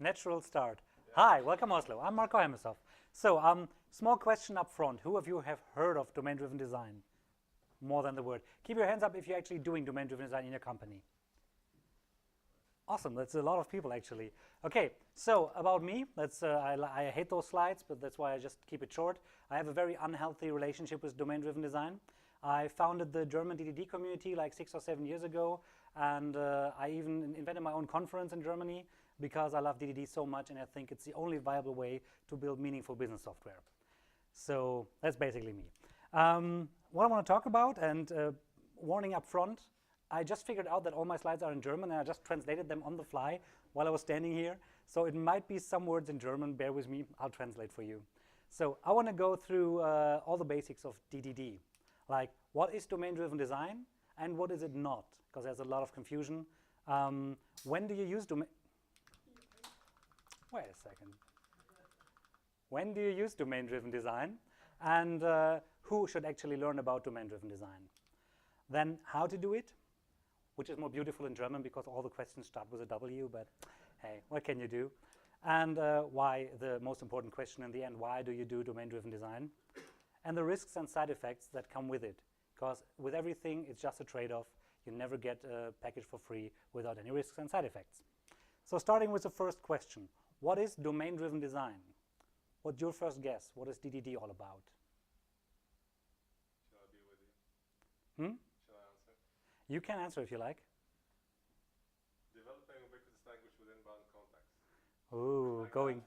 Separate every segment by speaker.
Speaker 1: Natural start. Hi, welcome Oslo. I'm Marco Heimeshoff. So, small question up front. Who of you have heard of domain-driven design? More than the word. Keep your hands up if you're actually doing domain-driven design in your company. Awesome, that's a lot of people actually. Okay, so about me, I hate those slides, but that's why I just keep it short. I have a very unhealthy relationship with domain-driven design. I founded the German DDD community like 6 or 7 years ago, and I even invented my own conference in Germany because I love DDD so much and I think it's the only viable way to build meaningful business software. So that's basically me. What I want to talk about, and warning up front, I just figured out that all my slides are in German and I just translated them on the fly while I was standing here. So it might be some words in German, bear with me, I'll translate for you. So I want to go through all the basics of DDD. Like, what is domain-driven design and what is it not? Because there's a lot of confusion. When do you use domain? Wait a second. When do you use domain-driven design? And who should actually learn about domain-driven design? Then how to do it, which is more beautiful in German because all the questions start with a W, but hey, what can you do? And why, the most important question in the end, why do you do domain-driven design? And the risks and side effects that come with it. Because with everything, it's just a trade-off. You never get a package for free without any risks and side effects. So starting with the first question, what is domain-driven design? What's your first guess? What is DDD all about?
Speaker 2: Shall I be with you? Shall I answer?
Speaker 1: You can answer if you like.
Speaker 2: Developing ubiquitous language within bound context.
Speaker 1: Ooh,
Speaker 2: Like
Speaker 1: going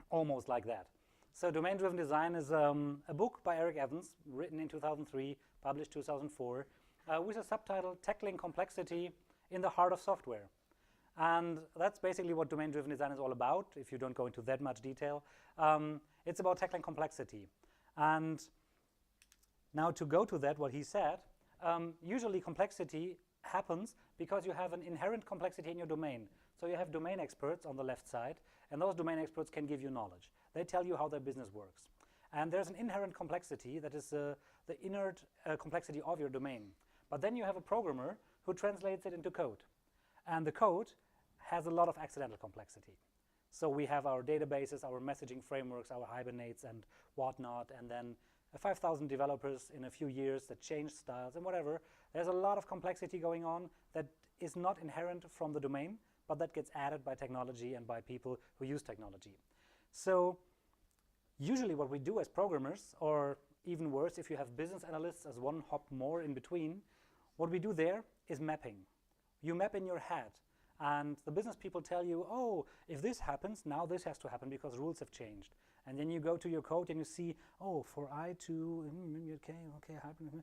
Speaker 1: almost like that. So domain-driven design is a book by Eric Evans, written in 2003, published 2004, with a subtitle, Tackling Complexity in the Heart of Software. And that's basically what domain-driven design is all about, if you don't go into that much detail. It's about tackling complexity. And now to go to that, what he said, usually complexity happens because you have an inherent complexity in your domain. So you have domain experts on the left side, and those domain experts can give you knowledge. They tell you how their business works. And there's an inherent complexity that is the inert complexity of your domain. But then you have a programmer who translates it into code. And the code has a lot of accidental complexity. So we have our databases, our messaging frameworks, our hibernates and whatnot, and then 5,000 developers in a few years that change styles and whatever. There's a lot of complexity going on that is not inherent from the domain, but that gets added by technology and by people who use technology. So usually what we do as programmers, or even worse, if you have business analysts as one hop more in between, what we do there is mapping. You map in your head, and the business people tell you, oh, if this happens, now this has to happen because rules have changed. And then you go to your code and you see, oh, for I to, okay, happen. You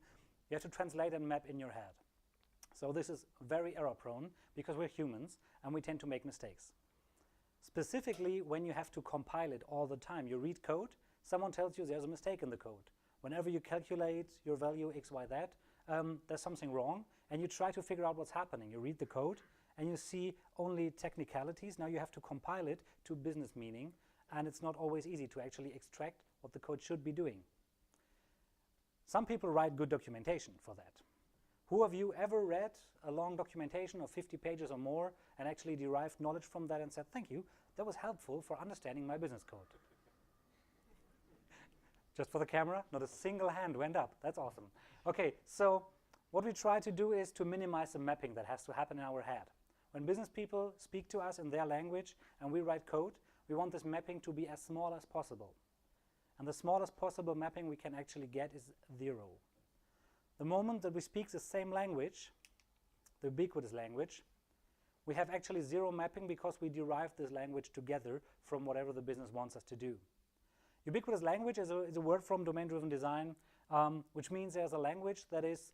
Speaker 1: have to translate and map in your head. So this is very error prone because we're humans and we tend to make mistakes. Specifically, when you have to compile it all the time, you read code, someone tells you there's a mistake in the code. Whenever you calculate your value x, y, z, there's something wrong, and you try to figure out what's happening. You read the code, and you see only technicalities. Now you have to compile it to business meaning, and it's not always easy to actually extract what the code should be doing. Some people write good documentation for that. Who of you ever read a long documentation of 50 pages or more and actually derived knowledge from that and said, thank you, that was helpful for understanding my business code? Just for the camera, not a single hand went up. That's awesome. Okay, so what we try to do is to minimize the mapping that has to happen in our head. When business people speak to us in their language and we write code, we want this mapping to be as small as possible. And the smallest possible mapping we can actually get is 0. The moment that we speak the same language, the ubiquitous language, we have actually 0 mapping because we derive this language together from whatever the business wants us to do. Ubiquitous language is a word from domain-driven design, which means there's a language that is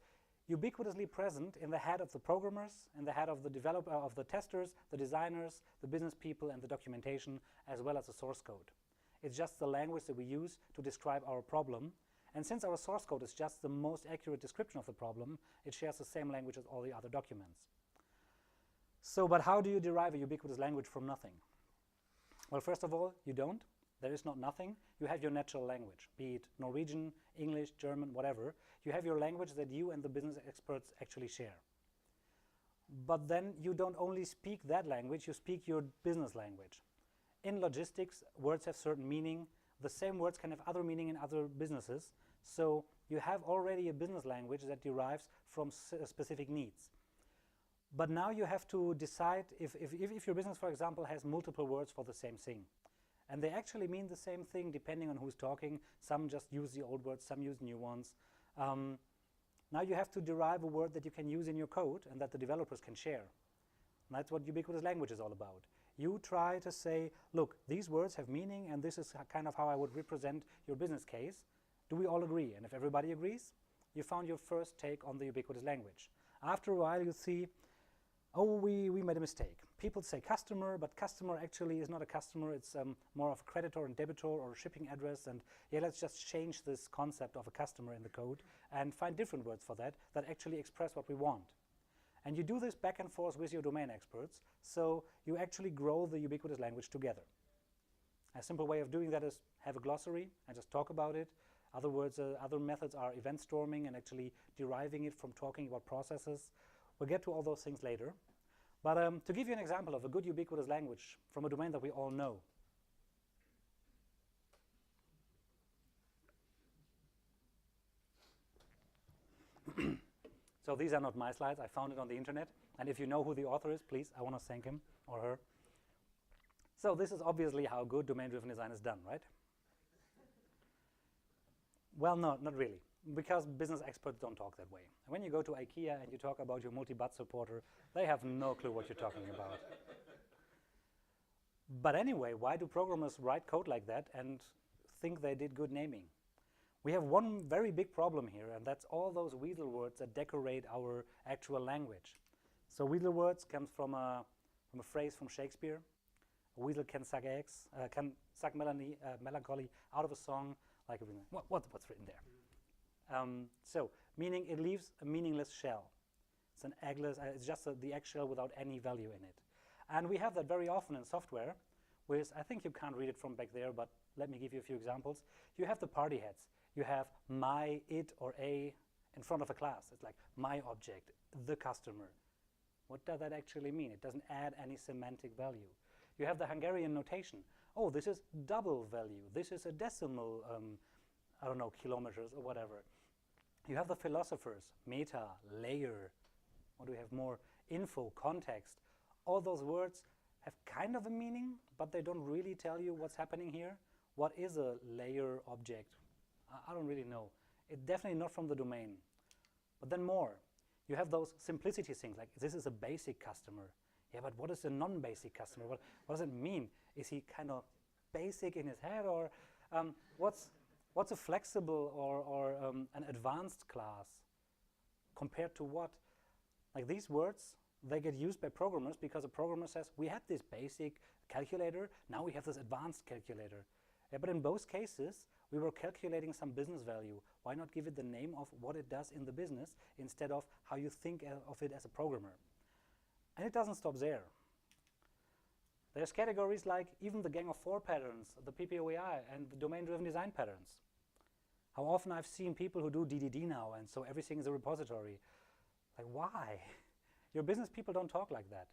Speaker 1: ubiquitously present in the head of the programmers, in the head of the developer, of the testers, the designers, the business people, and the documentation, as well as the source code. It's just the language that we use to describe our problem. And since our source code is just the most accurate description of the problem, it shares the same language as all the other documents. So, but how do you derive a ubiquitous language from nothing? Well, first of all, you don't. There is not nothing. You have your natural language, be it Norwegian, English, German, whatever. You have your language that you and the business experts actually share. But then you don't only speak that language, you speak your business language. In logistics, words have certain meaning. The same words can have other meaning in other businesses. So you have already a business language that derives from specific needs. But now you have to decide if your business, for example, has multiple words for the same thing. And they actually mean the same thing depending on who's talking. Some just use the old words, some use new ones. Now you have to derive a word that you can use in your code and that the developers can share. And that's what ubiquitous language is all about. You try to say, look, these words have meaning and this is kind of how I would represent your business case. Do we all agree? And if everybody agrees, you found your first take on the ubiquitous language. After a while you see, oh, we made a mistake. People say customer, but customer actually is not a customer. It's more of a creditor and debitor or a shipping address. And yeah, let's just change this concept of a customer in the code and find different words for that actually express what we want. And you do this back and forth with your domain experts, so you actually grow the ubiquitous language together. A simple way of doing that is have a glossary and just talk about it. Other methods are event storming and actually deriving it from talking about processes. We'll get to all those things later. But to give you an example of a good ubiquitous language from a domain that we all know. So these are not my slides. I found it on the internet. And if you know who the author is, please, I want to thank him or her. So this is obviously how good domain-driven design is done, right? Well, no, not really, because business experts don't talk that way. When you go to IKEA and you talk about your multi-butt supporter, they have no clue what you're talking about. But anyway, why do programmers write code like that and think they did good naming? We have one very big problem here, and that's all those weasel words that decorate our actual language. So weasel words comes from a phrase from Shakespeare. A weasel can suck eggs, can suck melancholy out of a song. Like what's written there? So meaning it leaves a meaningless shell. It's an eggless. It's just the eggshell without any value in it. And we have that very often in software. With I think you can't read it from back there, but let me give you a few examples. You have the party heads. You have my, it, or a in front of a class. It's like my object, the customer. What does that actually mean? It doesn't add any semantic value. You have the Hungarian notation. Oh, this is double value. This is a decimal, I don't know, kilometers or whatever. You have the philosophers, meta, layer. What do we have more? Info, context. All those words have kind of a meaning, but they don't really tell you what's happening here. What is a layer object? I don't really know. It's definitely not from the domain. But then more. You have those simplicity things, like this is a basic customer. Yeah, but what is a non-basic customer? What does it mean? Is he kind of basic in his head, or what's a flexible or an advanced class compared to what? Like these words, they get used by programmers because a programmer says, we had this basic calculator, now we have this advanced calculator. Yeah, but in both cases, we were calculating some business value. Why not give it the name of what it does in the business instead of how you think of it as a programmer? And it doesn't stop there. There's categories like even the gang of four patterns, the PPOAI, and the domain-driven design patterns. How often I've seen people who do DDD now, and so everything is a repository. Like, why? Your business people don't talk like that.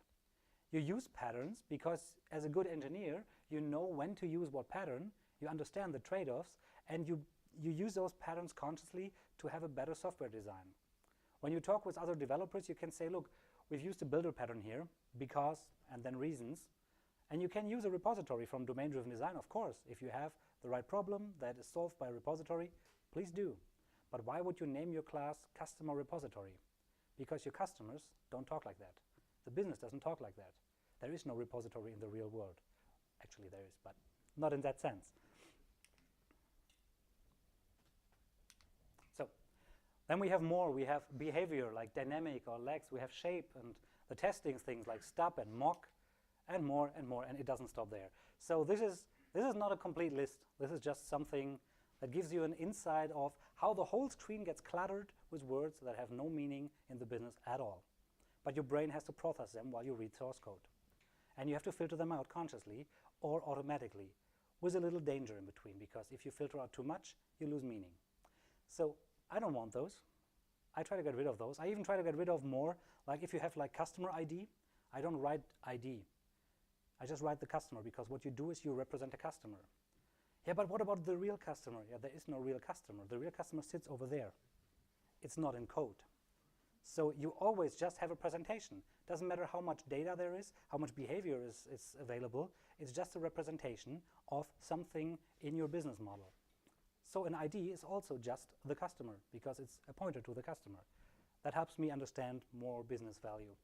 Speaker 1: You use patterns because as a good engineer, you know when to use what pattern, you understand the trade-offs, and you use those patterns consciously to have a better software design. When you talk with other developers, you can say, look, we've used a builder pattern here because, and then reasons. And you can use a repository from domain-driven design, of course. If you have the right problem that is solved by a repository, please do. But why would you name your class customer repository? Because your customers don't talk like that. The business doesn't talk like that. There is no repository in the real world. Actually, there is, but not in that sense. So then we have more. We have behavior like dynamic or lex. We have shape and the testing things like stub and mock and more, and it doesn't stop there. So this is not a complete list. This is just something that gives you an insight of how the whole screen gets cluttered with words that have no meaning in the business at all. But your brain has to process them while you read source code. And you have to filter them out consciously or automatically with a little danger in between, because if you filter out too much, you lose meaning. So I don't want those. I try to get rid of those. I even try to get rid of more, like if you have like customer ID, I don't write ID. I just write the customer, because what you do is you represent a customer. Yeah, but what about the real customer? Yeah, there is no real customer. The real customer sits over there. It's not in code. So you always just have a presentation. Doesn't matter how much data there is, how much behavior is available. It's just a representation of something in your business model. So an ID is also just the customer, because it's a pointer to the customer. That helps me understand more business value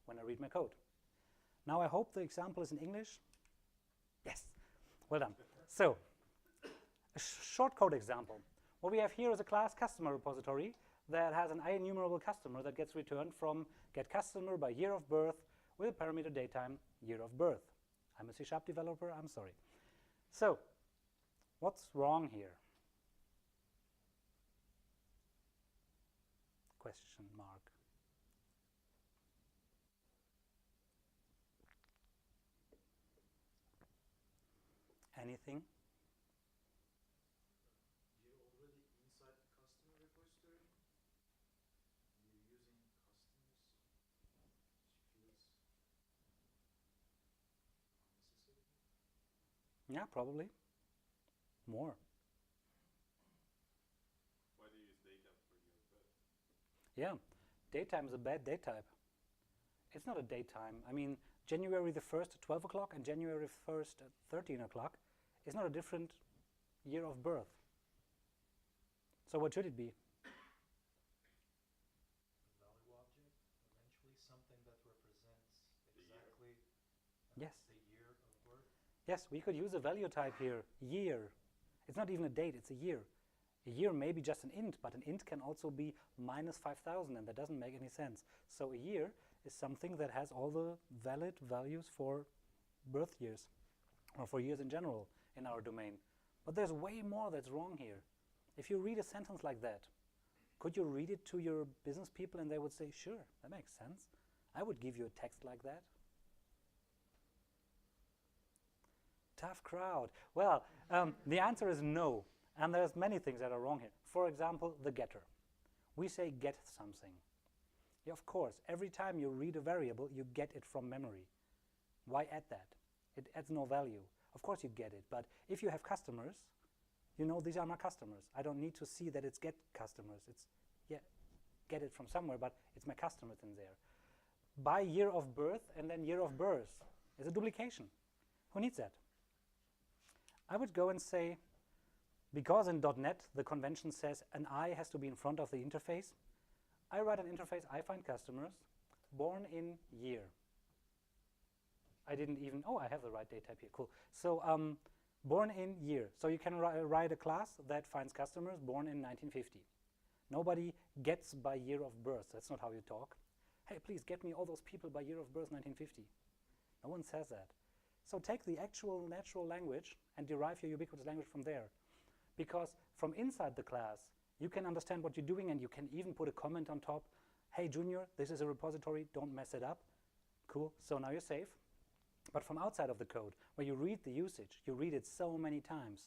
Speaker 1: when I read my code. Now I hope the example is in English. Yes, well done. So a short code example. What we have here is a class customer repository that has an IEnumerable customer that gets returned from getCustomer by year of birth with a parameter datetime year of birth. I'm a C# developer, I'm sorry. So what's wrong here? Question mark. Anything?
Speaker 3: You're already inside the customer repository. You're using customers, which feels unnecessary.
Speaker 1: Yeah, probably. More.
Speaker 2: Why do you use data for year of birth?
Speaker 1: Yeah, datetime is a bad date type. It's not a datetime. I mean, January the 1st at 12 o'clock and January 1st at 13 o'clock is not a different year of birth. So what should it be?
Speaker 3: A value object, eventually something that represents
Speaker 2: The year.
Speaker 3: exactly
Speaker 1: Yes.
Speaker 3: the year of birth.
Speaker 1: Yes, we could use a value type here, year. It's not even a date, it's a year. A year may be just an int, but an int can also be minus 5,000, and that doesn't make any sense. So a year is something that has all the valid values for birth years, or for years in general in our domain. But there's way more that's wrong here. If you read a sentence like that, could you read it to your business people and they would say, sure, that makes sense. I would give you a text like that. Tough crowd. Well, the answer is no. And there's many things that are wrong here. For example, the getter. We say get something. Yeah, of course, every time you read a variable, you get it from memory. Why add that? It adds no value. Of course you get it, but if you have customers, you know these are my customers. I don't need to see that it's get customers. It's, yeah, get it from somewhere, but it's my customers in there. By year of birth and then year of birth is a duplication. Who needs that? I would go and say, because in .NET the convention says an I has to be in front of the interface, I write an interface, I find customers, born in year. I didn't even, oh, I have the right date type here, cool. So born in year. So you can write a class that finds customers born in 1950. Nobody gets by year of birth. That's not how you talk. Hey, please get me all those people by year of birth 1950. No one says that. So take the actual natural language and derive your ubiquitous language from there. Because from inside the class, you can understand what you're doing, and you can even put a comment on top. Hey, Junior, this is a repository. Don't mess it up. Cool. So now you're safe. But from outside of the code, where you read the usage, you read it so many times,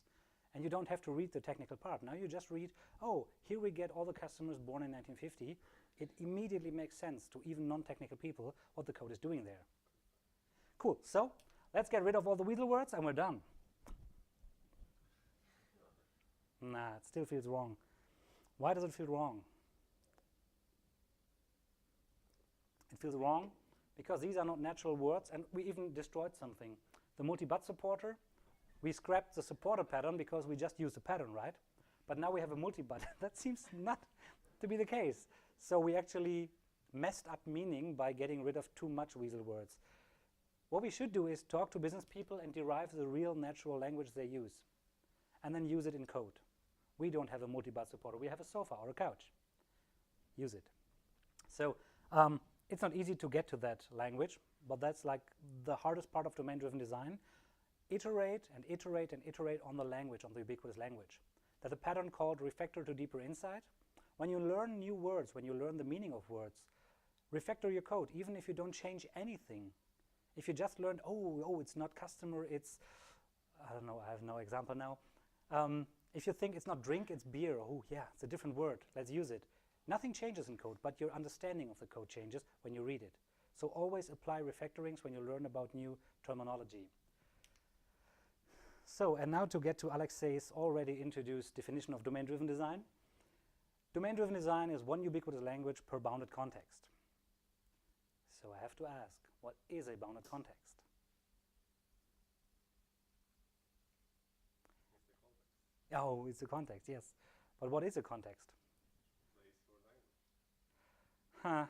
Speaker 1: and you don't have to read the technical part. Now you just read, oh, here we get all the customers born in 1950. It immediately makes sense to even non-technical people what the code is doing there. Cool. So let's get rid of all the weasel words, and we're done. Nah, it still feels wrong. Why does it feel wrong? It feels wrong because these are not natural words, and we even destroyed something. The multi-but supporter, we scrapped the supporter pattern because we just used the pattern, right? But now we have a multi-but. That seems not to be the case. So we actually messed up meaning by getting rid of too much weasel words. What we should do is talk to business people and derive the real natural language they use, and then use it in code. We don't have a multi-but supporter. We have a sofa or a couch. Use it. So it's not easy to get to that language, but that's like the hardest part of domain-driven design. Iterate and iterate and iterate on the language, on the ubiquitous language. There's a pattern called refactor to deeper insight. When you learn new words, when you learn the meaning of words, refactor your code, even if you don't change anything. If you just learned, oh, it's not customer, it's, I don't know, I have no example now. If you think it's not drink, it's beer, oh yeah, it's a different word, let's use it. Nothing changes in code, but your understanding of the code changes when you read it. So always apply refactorings when you learn about new terminology. So, and now to get to Alexei's already introduced definition of domain-driven design. Domain-driven design is one ubiquitous language per bounded context. So I have to ask, what is a bounded context?
Speaker 2: It's the context.
Speaker 1: Oh, it's a context, yes. But what is a context?
Speaker 2: Place or language.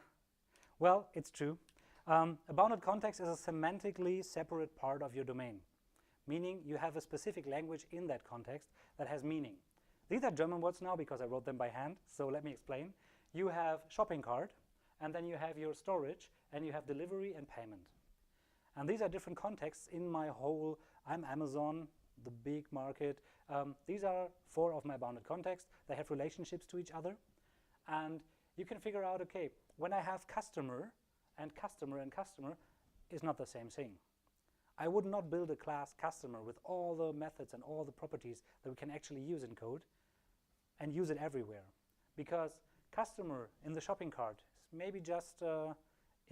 Speaker 1: Well, it's true. A bounded context is a semantically separate part of your domain, meaning you have a specific language in that context that has meaning. These are German words now because I wrote them by hand, so let me explain. You have shopping cart, and then you have your storage, and you have delivery and payment. And these are different contexts in my whole, I'm Amazon, the big market. These are 4 of my bounded contexts. They have relationships to each other. And you can figure out, okay, when I have customer and customer and customer is not the same thing. I would not build a class customer with all the methods and all the properties that we can actually use in code and use it everywhere. Because customer in the shopping cart is maybe just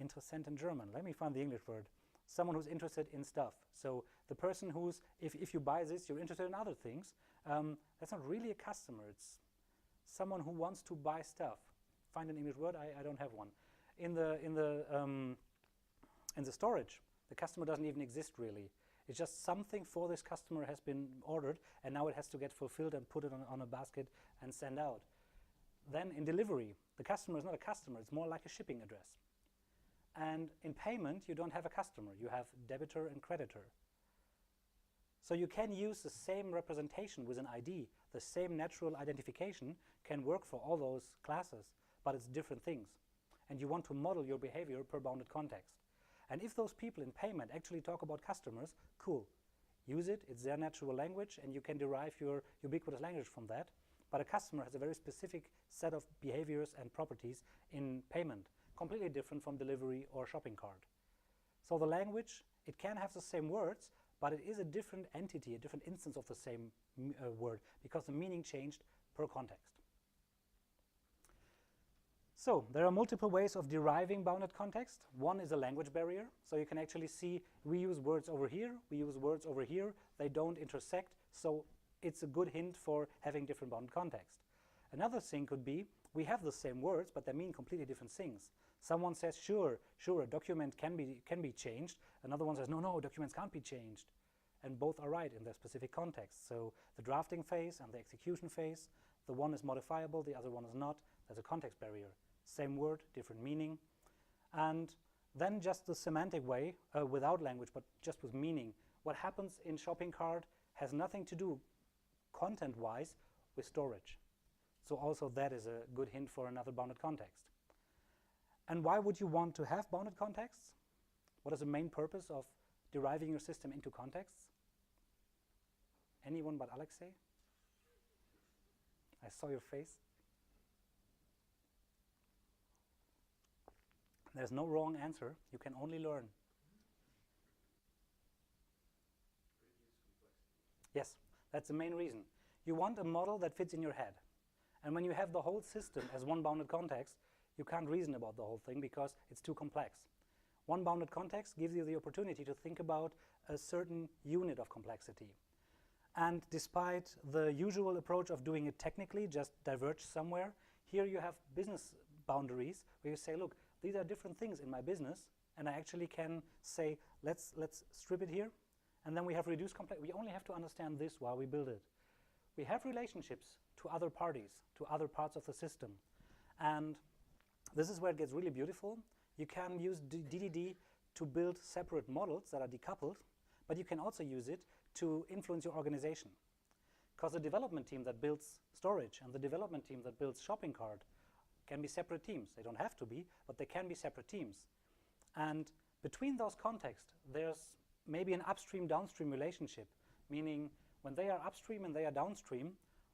Speaker 1: Interessent in German. Let me find the English word. Someone who's interested in stuff. So the person who's, if you buy this, you're interested in other things. That's not really a customer. It's someone who wants to buy stuff. Find an English word. I don't have one. In the storage, the customer doesn't even exist really. It's just something for this customer has been ordered, and now it has to get fulfilled and put it on a basket and send out. Then in delivery, the customer is not a customer. It's more like a shipping address. And in payment, you don't have a customer. You have debitor and creditor. So you can use the same representation with an ID. The same natural identification can work for all those classes, but it's different things. And you want to model your behavior per bounded context. And if those people in payment actually talk about customers, cool. Use it. It's their natural language, and you can derive your ubiquitous language from that. But a customer has a very specific set of behaviors and properties in payment, completely different from delivery or shopping cart. So the language, it can have the same words, but it is a different entity, a different instance of the same word, because the meaning changed per context. So there are multiple ways of deriving bounded context. One is a language barrier. So you can actually see we use words over here, we use words over here. They don't intersect, so it's a good hint for having different bounded context. Another thing could be we have the same words, but they mean completely different things. Someone says, sure, a document can be changed. Another one says, no, documents can't be changed. And both are right in their specific context. So the drafting phase and the execution phase, the one is modifiable, the other one is not. There's a context barrier. Same word, different meaning. And then just the semantic way, without language, but just with meaning. What happens in shopping cart has nothing to do, content-wise, with storage. So also that is a good hint for another bounded context. And why would you want to have bounded contexts? What is the main purpose of deriving your system into contexts? Anyone but Alexei? I saw your face. There's no wrong answer. You can only learn. Yes, that's the main reason. You want a model that fits in your head. And when you have the whole system as one bounded context, you can't reason about the whole thing because it's too complex. One bounded context gives you the opportunity to think about a certain unit of complexity. And despite the usual approach of doing it technically, just diverge somewhere, here you have business boundaries where you say, look, these are different things in my business, and I actually can say, let's strip it here, and then we have reduced complexity. We only have to understand this while we build it. We have relationships to other parties, to other parts of the system, and this is where it gets really beautiful. You can use DDD to build separate models that are decoupled, but you can also use it to influence your organization. Because the development team that builds storage and the development team that builds shopping cart can be separate teams. They don't have to be, but they can be separate teams. And between those contexts, there's maybe an upstream-downstream relationship, meaning when they are upstream and they are downstream,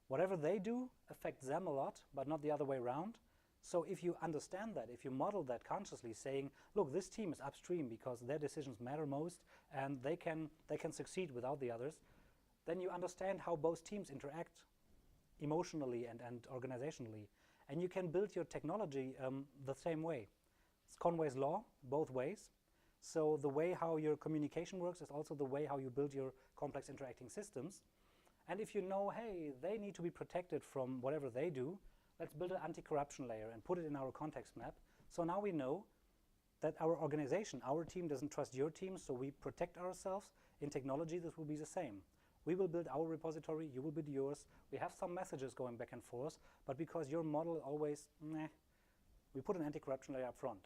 Speaker 1: whatever they do affects them a lot, but not the other way around. So if you understand that, if you model that consciously, saying, look, this team is upstream because their decisions matter most and they can succeed without the others, then you understand how both teams interact emotionally and organizationally. And you can build your technology the same way. It's Conway's law, both ways. So the way how your communication works is also the way how you build your complex interacting systems. And if you know, hey, they need to be protected from whatever they do, let's build an anti-corruption layer and put it in our context map. So now we know that our organization, our team doesn't trust your team, so we protect ourselves. In technology, this will be the same. We will build our repository, you will build yours. We have some messages going back and forth, but because your model always, meh, we put an anti-corruption layer up front.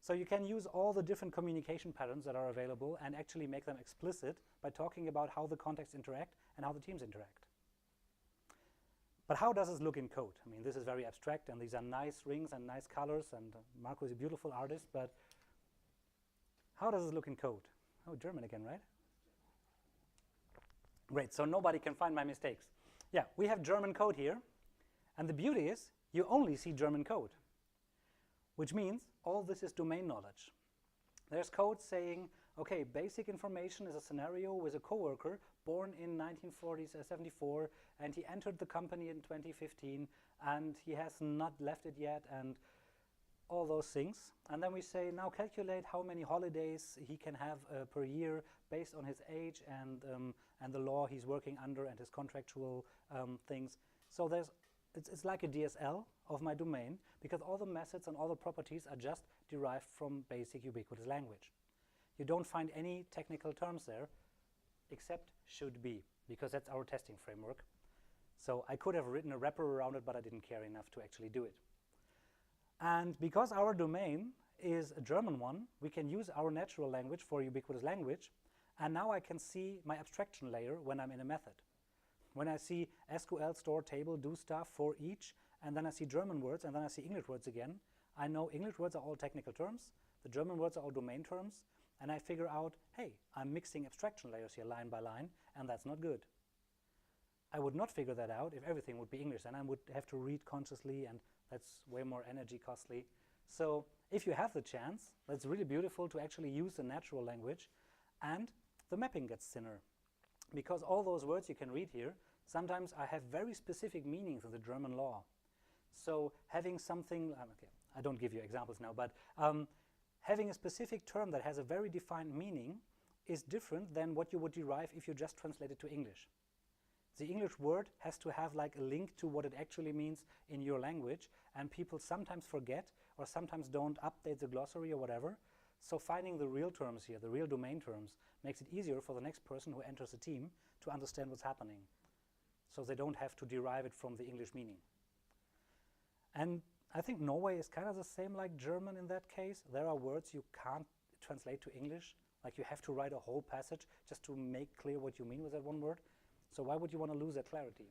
Speaker 1: So you can use all the different communication patterns that are available and actually make them explicit by talking about how the contexts interact and how the teams interact. But how does this look in code? I mean, this is very abstract, and these are nice rings and nice colors, and Marco is a beautiful artist, but how does this look in code? Oh, German again, right? Great, so nobody can find my mistakes. Yeah, we have German code here, and the beauty is you only see German code, which means all this is domain knowledge. There's code saying, okay, basic information is a scenario with a coworker born in 1974, and he entered the company in 2015, and he has not left it yet, and all those things. And then we say, now calculate how many holidays he can have per year based on his age and the law he's working under and his contractual things. So it's like a DSL of my domain, because all the methods and all the properties are just derived from basic ubiquitous language. You don't find any technical terms there, except should be, because that's our testing framework. So I could have written a wrapper around it, but I didn't care enough to actually do it. And because our domain is a German one, we can use our natural language for ubiquitous language. And now I can see my abstraction layer when I'm in a method. When I see SQL store table do stuff for each, and then I see German words, and then I see English words again, I know English words are all technical terms, the German words are all domain terms, and I figure out, hey, I'm mixing abstraction layers here line by line, and that's not good. I would not figure that out if everything would be English, and I would have to read consciously, and that's way more energy costly. So if you have the chance, that's really beautiful to actually use the natural language, and the mapping gets thinner. Because all those words you can read here, sometimes I have very specific meanings in the German law. So having something, okay, I don't give you examples now, but having a specific term that has a very defined meaning is different than what you would derive if you just translate it to English. The English word has to have like a link to what it actually means in your language, and people sometimes forget or sometimes don't update the glossary or whatever. So finding the real terms here, the real domain terms, makes it easier for the next person who enters the team to understand what's happening. So they don't have to derive it from the English meaning. And I think Norway is kind of the same like German in that case. There are words you can't translate to English. Like you have to write a whole passage just to make clear what you mean with that one word. So why would you want to lose that clarity?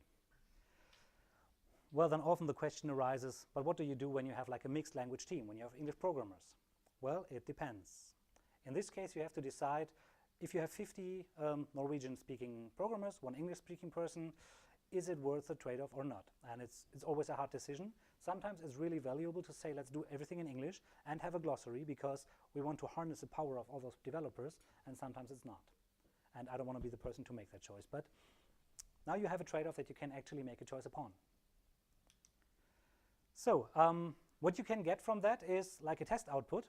Speaker 1: Well, then often the question arises, but what do you do when you have like a mixed language team, when you have English programmers? Well, it depends. In this case, you have to decide if you have 50 Norwegian-speaking programmers, one English-speaking person, is it worth the trade-off or not? And it's always a hard decision. Sometimes it's really valuable to say, let's do everything in English and have a glossary because we want to harness the power of all those developers, and sometimes it's not. And I don't want to be the person to make that choice. But now you have a trade-off that you can actually make a choice upon. So what you can get from that is like a test output.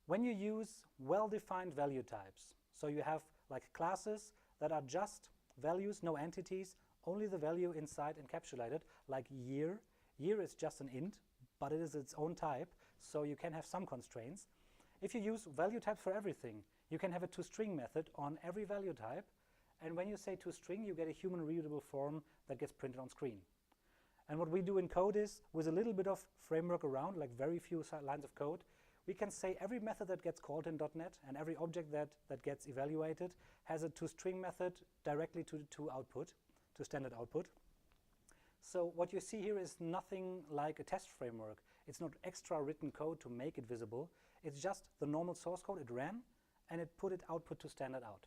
Speaker 1: When you use well-defined value types, so you have like classes that are just values, no entities, only the value inside encapsulated, like year. Year is just an int, but it is its own type, so you can have some constraints. If you use value types for everything, you can have a toString method on every value type, and when you say toString, you get a human-readable form that gets printed on screen. And what we do in code is, with a little bit of framework around, like very few lines of code, we can say every method that gets called in .NET and every object that gets evaluated has a toString method directly to output, to standard output. So what you see here is nothing like a test framework. It's not extra written code to make it visible. It's just the normal source code. It ran, and it put it output to standard out.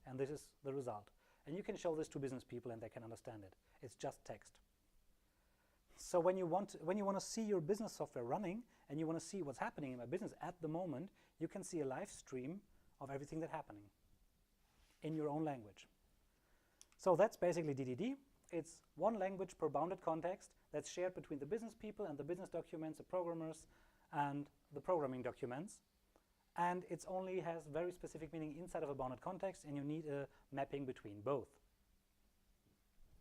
Speaker 1: And this is the result. And you can show this to business people, and they can understand it. It's just text. So when you want to see your business software running, and you want to see what's happening in my business at the moment, you can see a live stream of everything that's happening in your own language. So that's basically DDD. It's one language per bounded context that's shared between the business people and the business documents, the programmers, and the programming documents. And it only has very specific meaning inside of a bounded context, and you need a mapping between both.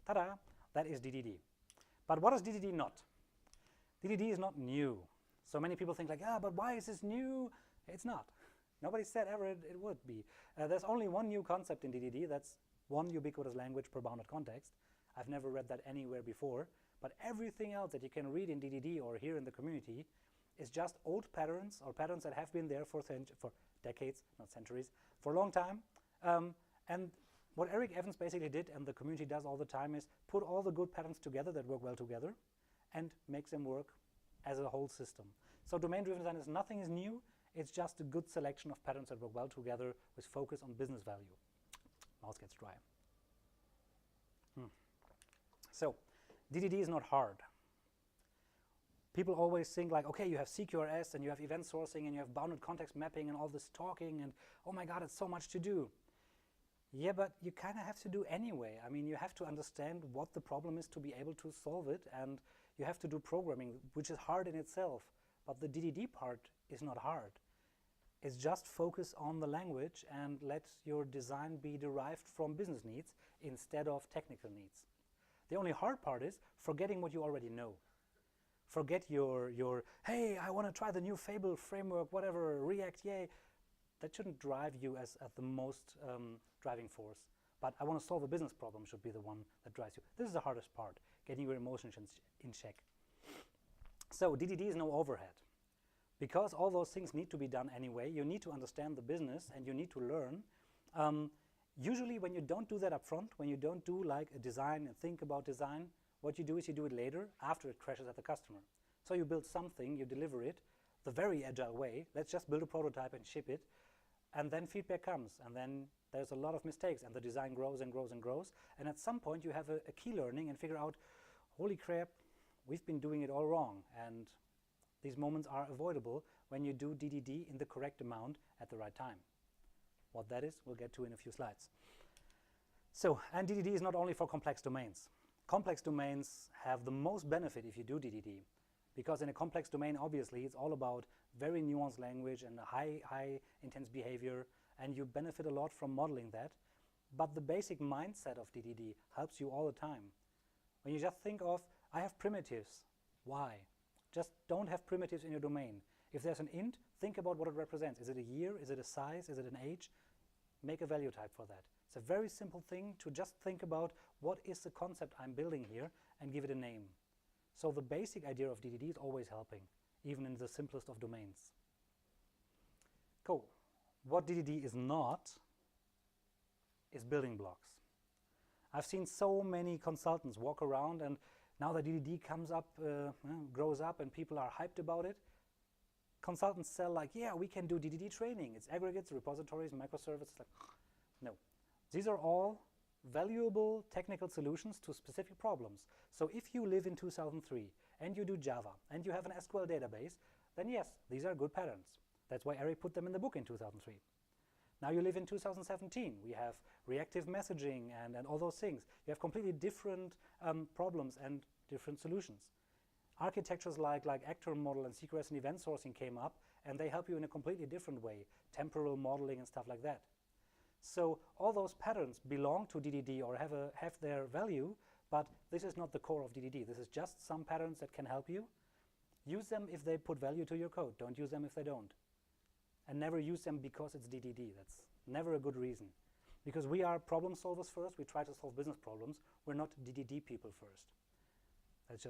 Speaker 1: Ta-da! That is DDD. But what is DDD not? DDD is not new. So many people think like, ah, but why is this new? It's not. Nobody said ever it would be. There's only one new concept in DDD. That's one ubiquitous language per bounded context. I've never read that anywhere before. But everything else that you can read in DDD or here in the community is just old patterns or patterns that have been there for decades, not centuries, for a long time. And what Eric Evans basically did, and the community does all the time, is put all the good patterns together that work well together and makes them work as a whole system. So domain-driven design is nothing is new. It's just a good selection of patterns that work well together with focus on business value. Mouse gets dry. So DDD is not hard. People always think like, okay, you have CQRS and you have event sourcing and you have bounded context mapping and all this talking and oh my God, it's so much to do. Yeah, but you kind of have to do anyway. I mean, you have to understand what the problem is to be able to solve it, and you have to do programming, which is hard in itself. But the DDD part is not hard. It's just focus on the language and let your design be derived from business needs instead of technical needs. The only hard part is forgetting what you already know. Forget your hey, I want to try the new Fable framework, whatever, React, yay. That shouldn't drive you as the most driving force. But I want to solve a business problem should be the one that drives you. This is the hardest part, getting your emotions in check. So DDD is no overhead. Because all those things need to be done anyway, you need to understand the business and you need to learn. Usually when you don't do that up front, when you don't do like a design and think about design, what you do is you do it later after it crashes at the customer. So you build something, you deliver it the very agile way. Let's just build a prototype and ship it. And then feedback comes, and then there's a lot of mistakes, and the design grows and grows and grows. And at some point, you have a key learning and figure out, holy crap, we've been doing it all wrong. And these moments are avoidable when you do DDD in the correct amount at the right time. What that is, we'll get to in a few slides. So, and DDD is not only for complex domains. Complex domains have the most benefit if you do DDD. Because in a complex domain, obviously, it's all about very nuanced language and high intense behavior, and you benefit a lot from modeling that. But the basic mindset of DDD helps you all the time. When you just think of, I have primitives, why? Just don't have primitives in your domain. If there's an int, think about what it represents. Is it a year? Is it a size? Is it an age? Make a value type for that. It's a very simple thing to just think about what is the concept I'm building here and give it a name. So the basic idea of DDD is always helping, even in the simplest of domains. Cool. What DDD is not is building blocks. I've seen so many consultants walk around, and now that DDD comes up, grows up, and people are hyped about it, consultants sell like, yeah, we can do DDD training. It's aggregates, repositories, microservices. Like, no. These are all valuable technical solutions to specific problems. So if you live in 2003 and you do Java and you have an SQL database, then yes, these are good patterns. That's why Eric put them in the book in 2003. Now you live in 2017. We have reactive messaging and all those things. You have completely different problems and different solutions. Architectures like actor model and CQRS and event sourcing came up, and they help you in a completely different way, temporal modeling and stuff like that. So all those patterns belong to DDD or have their value, but this is not the core of DDD. This is just some patterns that can help you. Use them if they put value to your code. Don't use them if they don't. And never use them because it's DDD. That's never a good reason. Because we are problem solvers first. We try to solve business problems. We're not DDD people first. That's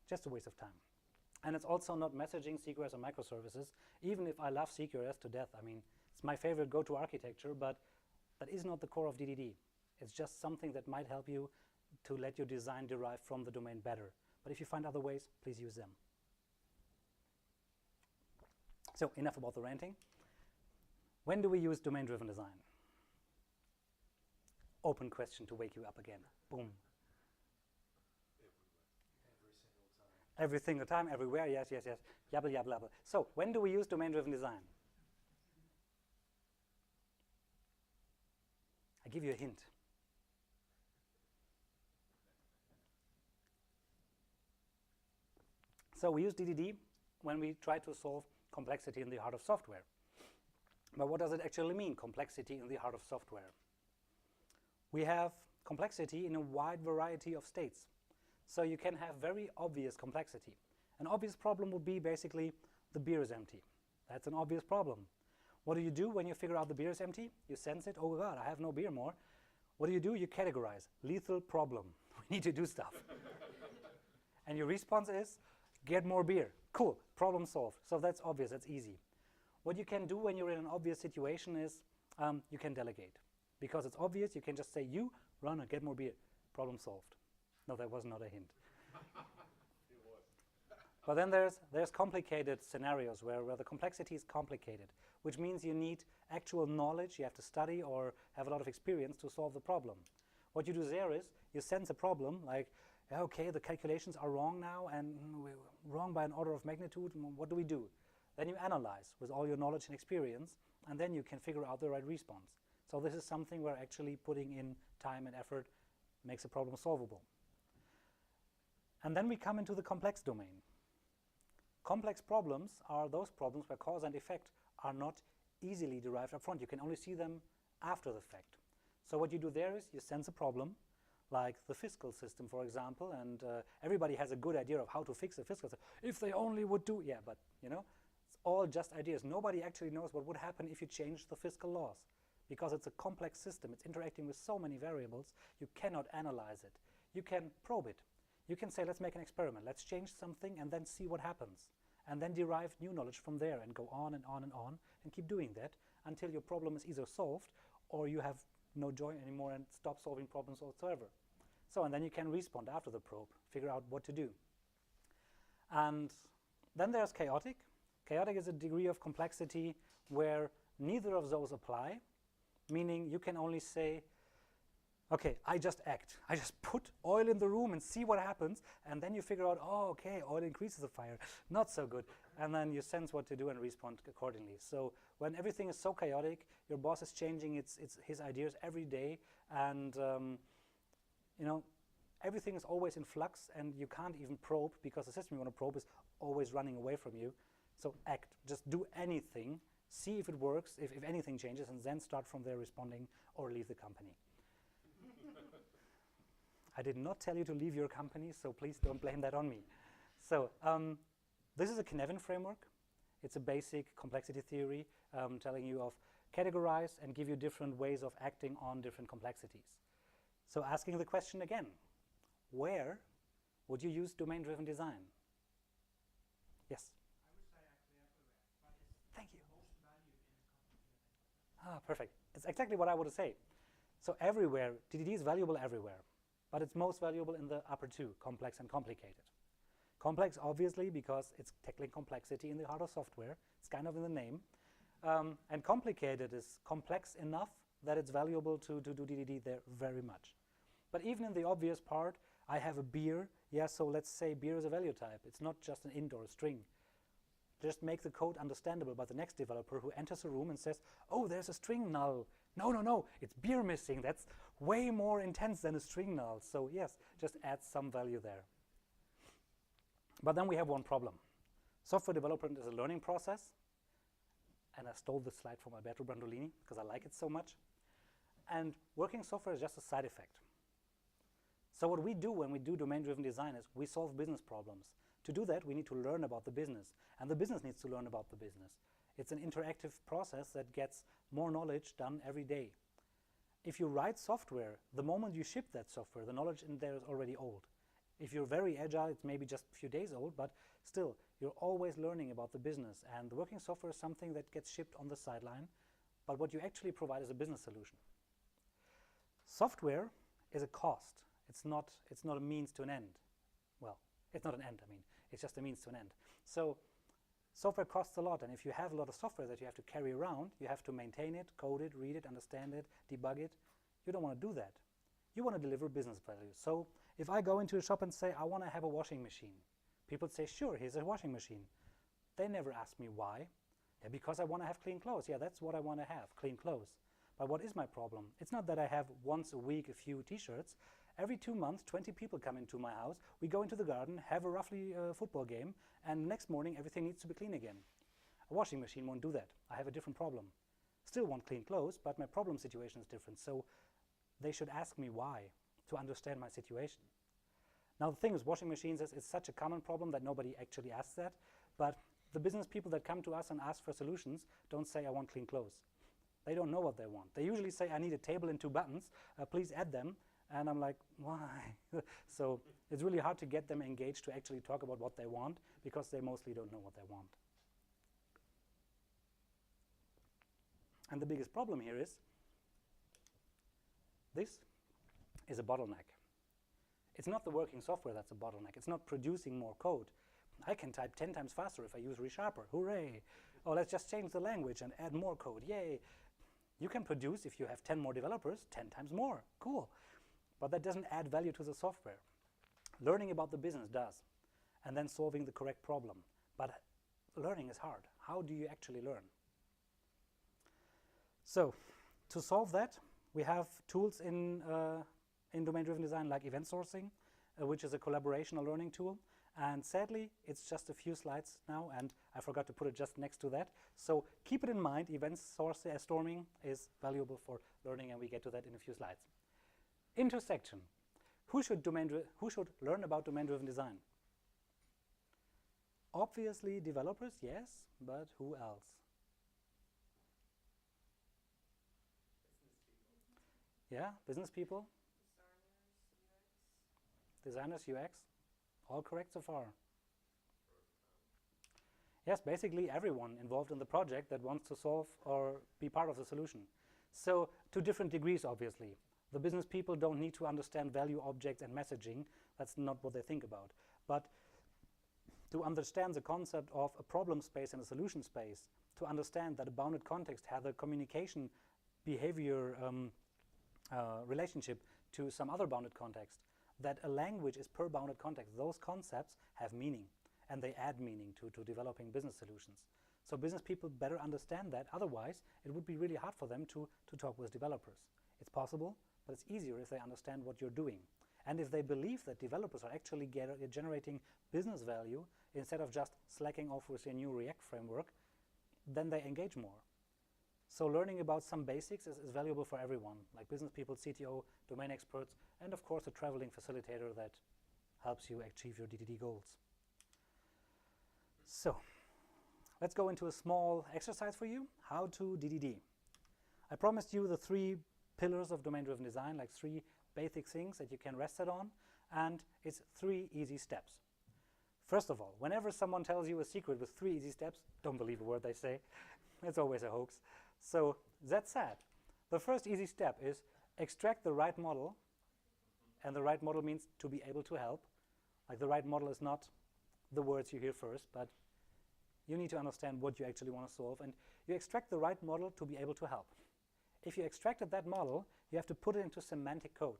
Speaker 1: just a waste of time. And it's also not messaging, CQRS, or microservices, even if I love CQRS to death. I mean, it's my favorite go-to architecture, but that is not the core of DDD. It's just something that might help you to let your design derive from the domain better. But if you find other ways, please use them. So enough about the ranting. When do we use domain-driven design? Open question to wake you up again. Boom. Every single time, everywhere, yes. Yabble, yabble, yabble. So when do we use domain-driven design? I give you a hint. So we use DDD when we try to solve complexity in the heart of software. But what does it actually mean, complexity in the heart of software? We have complexity in a wide variety of states. So you can have very obvious complexity. An obvious problem would be basically the beer is empty. That's an obvious problem. What do you do when you figure out the beer is empty? You sense it, oh God, I have no beer more. What do? You categorize. Lethal problem. We need to do stuff. And your response is, get more beer. Cool, problem solved. So that's obvious, that's easy. What you can do when you're in an obvious situation is you can delegate. Because it's obvious, you can just say, you, runner, get more beer. Problem solved. No, that was not a hint. But then there's complicated scenarios where the complexity is complicated, which means you need actual knowledge, you have to study or have a lot of experience to solve the problem. What you do there is you sense a problem, like, okay, the calculations are wrong now and we're wrong by an order of magnitude, what do we do? Then you analyze with all your knowledge and experience, and then you can figure out the right response. So this is something where actually putting in time and effort makes a problem solvable. And then we come into the complex domain. Complex problems are those problems where cause and effect are not easily derived up front. You can only see them after the fact. So what you do there is you sense a problem, like the fiscal system, for example, and everybody has a good idea of how to fix the fiscal system. If they only would do, yeah, but you know, it's all just ideas. Nobody actually knows what would happen if you change the fiscal laws, because it's a complex system. It's interacting with so many variables. You cannot analyze it. You can probe it. You can say, let's make an experiment. Let's change something and then see what happens. And then derive new knowledge from there and go on and on and on and keep doing that until your problem is either solved or you have no joy anymore and stop solving problems whatsoever. So, and then you can respond after the probe, figure out what to do. And then there's chaotic. Chaotic is a degree of complexity where neither of those apply, meaning you can only say, okay, I just act. I just put oil in the room and see what happens, and then you figure out, oh, okay, oil increases the fire. Not so good. And then you sense what to do and respond accordingly. So when everything is so chaotic, your boss is changing his ideas every day, and you know, everything is always in flux, and you can't even probe because the system you want to probe is always running away from you. So act. Just do anything. See if it works, if anything changes, and then start from there responding or leave the company. I did not tell you to leave your company, so please don't blame that on me. So this is a Knevin framework. It's a basic complexity theory telling you of categorize and give you different ways of acting on different complexities. So asking the question again, where would you use domain-driven design? Yes?
Speaker 4: I would say actually everywhere, but it's
Speaker 1: Thank you.
Speaker 4: most valued in a company.
Speaker 1: Ah, perfect. It's exactly what I would say. So everywhere, DDD is valuable everywhere, but it's most valuable in the upper two, complex and complicated. Complex, obviously, because it's tackling complexity in the heart of software. It's kind of in the name. And complicated is complex enough that it's valuable to do DDD there very much. But even in the obvious part, I have a beer. Yeah, so let's say beer is a value type. It's not just an int or a string. Just make the code understandable by the next developer who enters a room and says, oh, there's a string null. No, it's beer missing. That's way more intense than a string null. So yes, just add some value there. But then we have one problem. Software development is a learning process. And I stole this slide from Alberto Brandolini because I like it so much. And working software is just a side effect. So what we do when we do domain-driven design is we solve business problems. To do that, we need to learn about the business. And the business needs to learn about the business. It's an interactive process that gets more knowledge done every day. If you write software, the moment you ship that software, the knowledge in there is already old. If you're very agile, it's maybe just a few days old, but still, you're always learning about the business. And the working software is something that gets shipped on the sideline, but what you actually provide is a business solution. Software is a cost. It's not a means to an end. Well, it's not an end, I mean, it's just a means to an end. So software costs a lot, and if you have a lot of software that you have to carry around, you have to maintain it, code it, read it, understand it, debug it. You don't want to do that. You want to deliver business value. So if I go into a shop and say, I want to have a washing machine, people say, sure, here's a washing machine. They never ask me why. Yeah, because I want to have clean clothes. Yeah, that's what I want to have, clean clothes. But what is my problem? It's not that I have once a week a few t-shirts every 2 months, 20 people come into my house, we go into the garden, have a roughly football game, and the next morning everything needs to be clean again. A washing machine won't do that. I have a different problem. Still want clean clothes, but my problem situation is different. So they should ask me why, to understand my situation. Now the thing is, washing machines is such a common problem that nobody actually asks that, but the business people that come to us and ask for solutions don't say, I want clean clothes. They don't know what they want. They usually say, I need a table and 2 buttons, please add them. And I'm like, why? So it's really hard to get them engaged to actually talk about what they want, because they mostly don't know what they want. And the biggest problem here is, this is a bottleneck. It's not the working software that's a bottleneck. It's not producing more code. I can type 10 times faster if I use ReSharper. Hooray! Oh, let's just change the language and add more code. Yay! You can produce, if you have 10 more developers, 10 times more. Cool. But that doesn't add value to the software. Learning about the business does, and then solving the correct problem. But learning is hard. How do you actually learn? So, to solve that, we have tools in domain-driven design like event sourcing, which is a collaborational learning tool. And sadly, it's just a few slides now, and I forgot to put it just next to that. So keep it in mind, event storming is valuable for learning, and we get to that in a few slides. Intersection. Who should learn about domain-driven design? Obviously developers, yes, but who else? Yeah, business people? Designers, UX? All correct so far? Yes, basically everyone involved in the project that wants to solve or be part of the solution. So, to different degrees, obviously. The business people don't need to understand value objects and messaging. That's not what they think about. But to understand the concept of a problem space and a solution space, to understand that a bounded context has a communication behavior relationship to some other bounded context, that a language is per bounded context. Those concepts have meaning, and they add meaning to developing business solutions. So business people better understand that, otherwise it would be really hard for them to talk with developers. It's possible, but it's easier if they understand what you're doing. And if they believe that developers are actually generating business value instead of just slacking off with a new React framework, then they engage more. So learning about some basics is valuable for everyone, like business people, CTO, domain experts, and of course a traveling facilitator that helps you achieve your DDD goals. So let's go into a small exercise for you, how to DDD. I promised you the 3 pillars of domain-driven design, like 3 basic things that you can rest it on, and it's 3 easy steps. First of all, whenever someone tells you a secret with 3 easy steps, don't believe a word they say. It's always a hoax. So that's sad. The first easy step is extract the right model, and the right model means to be able to help. Like the right model is not the words you hear first, but you need to understand what you actually want to solve, and you extract the right model to be able to help. If you extracted that model, you have to put it into semantic code,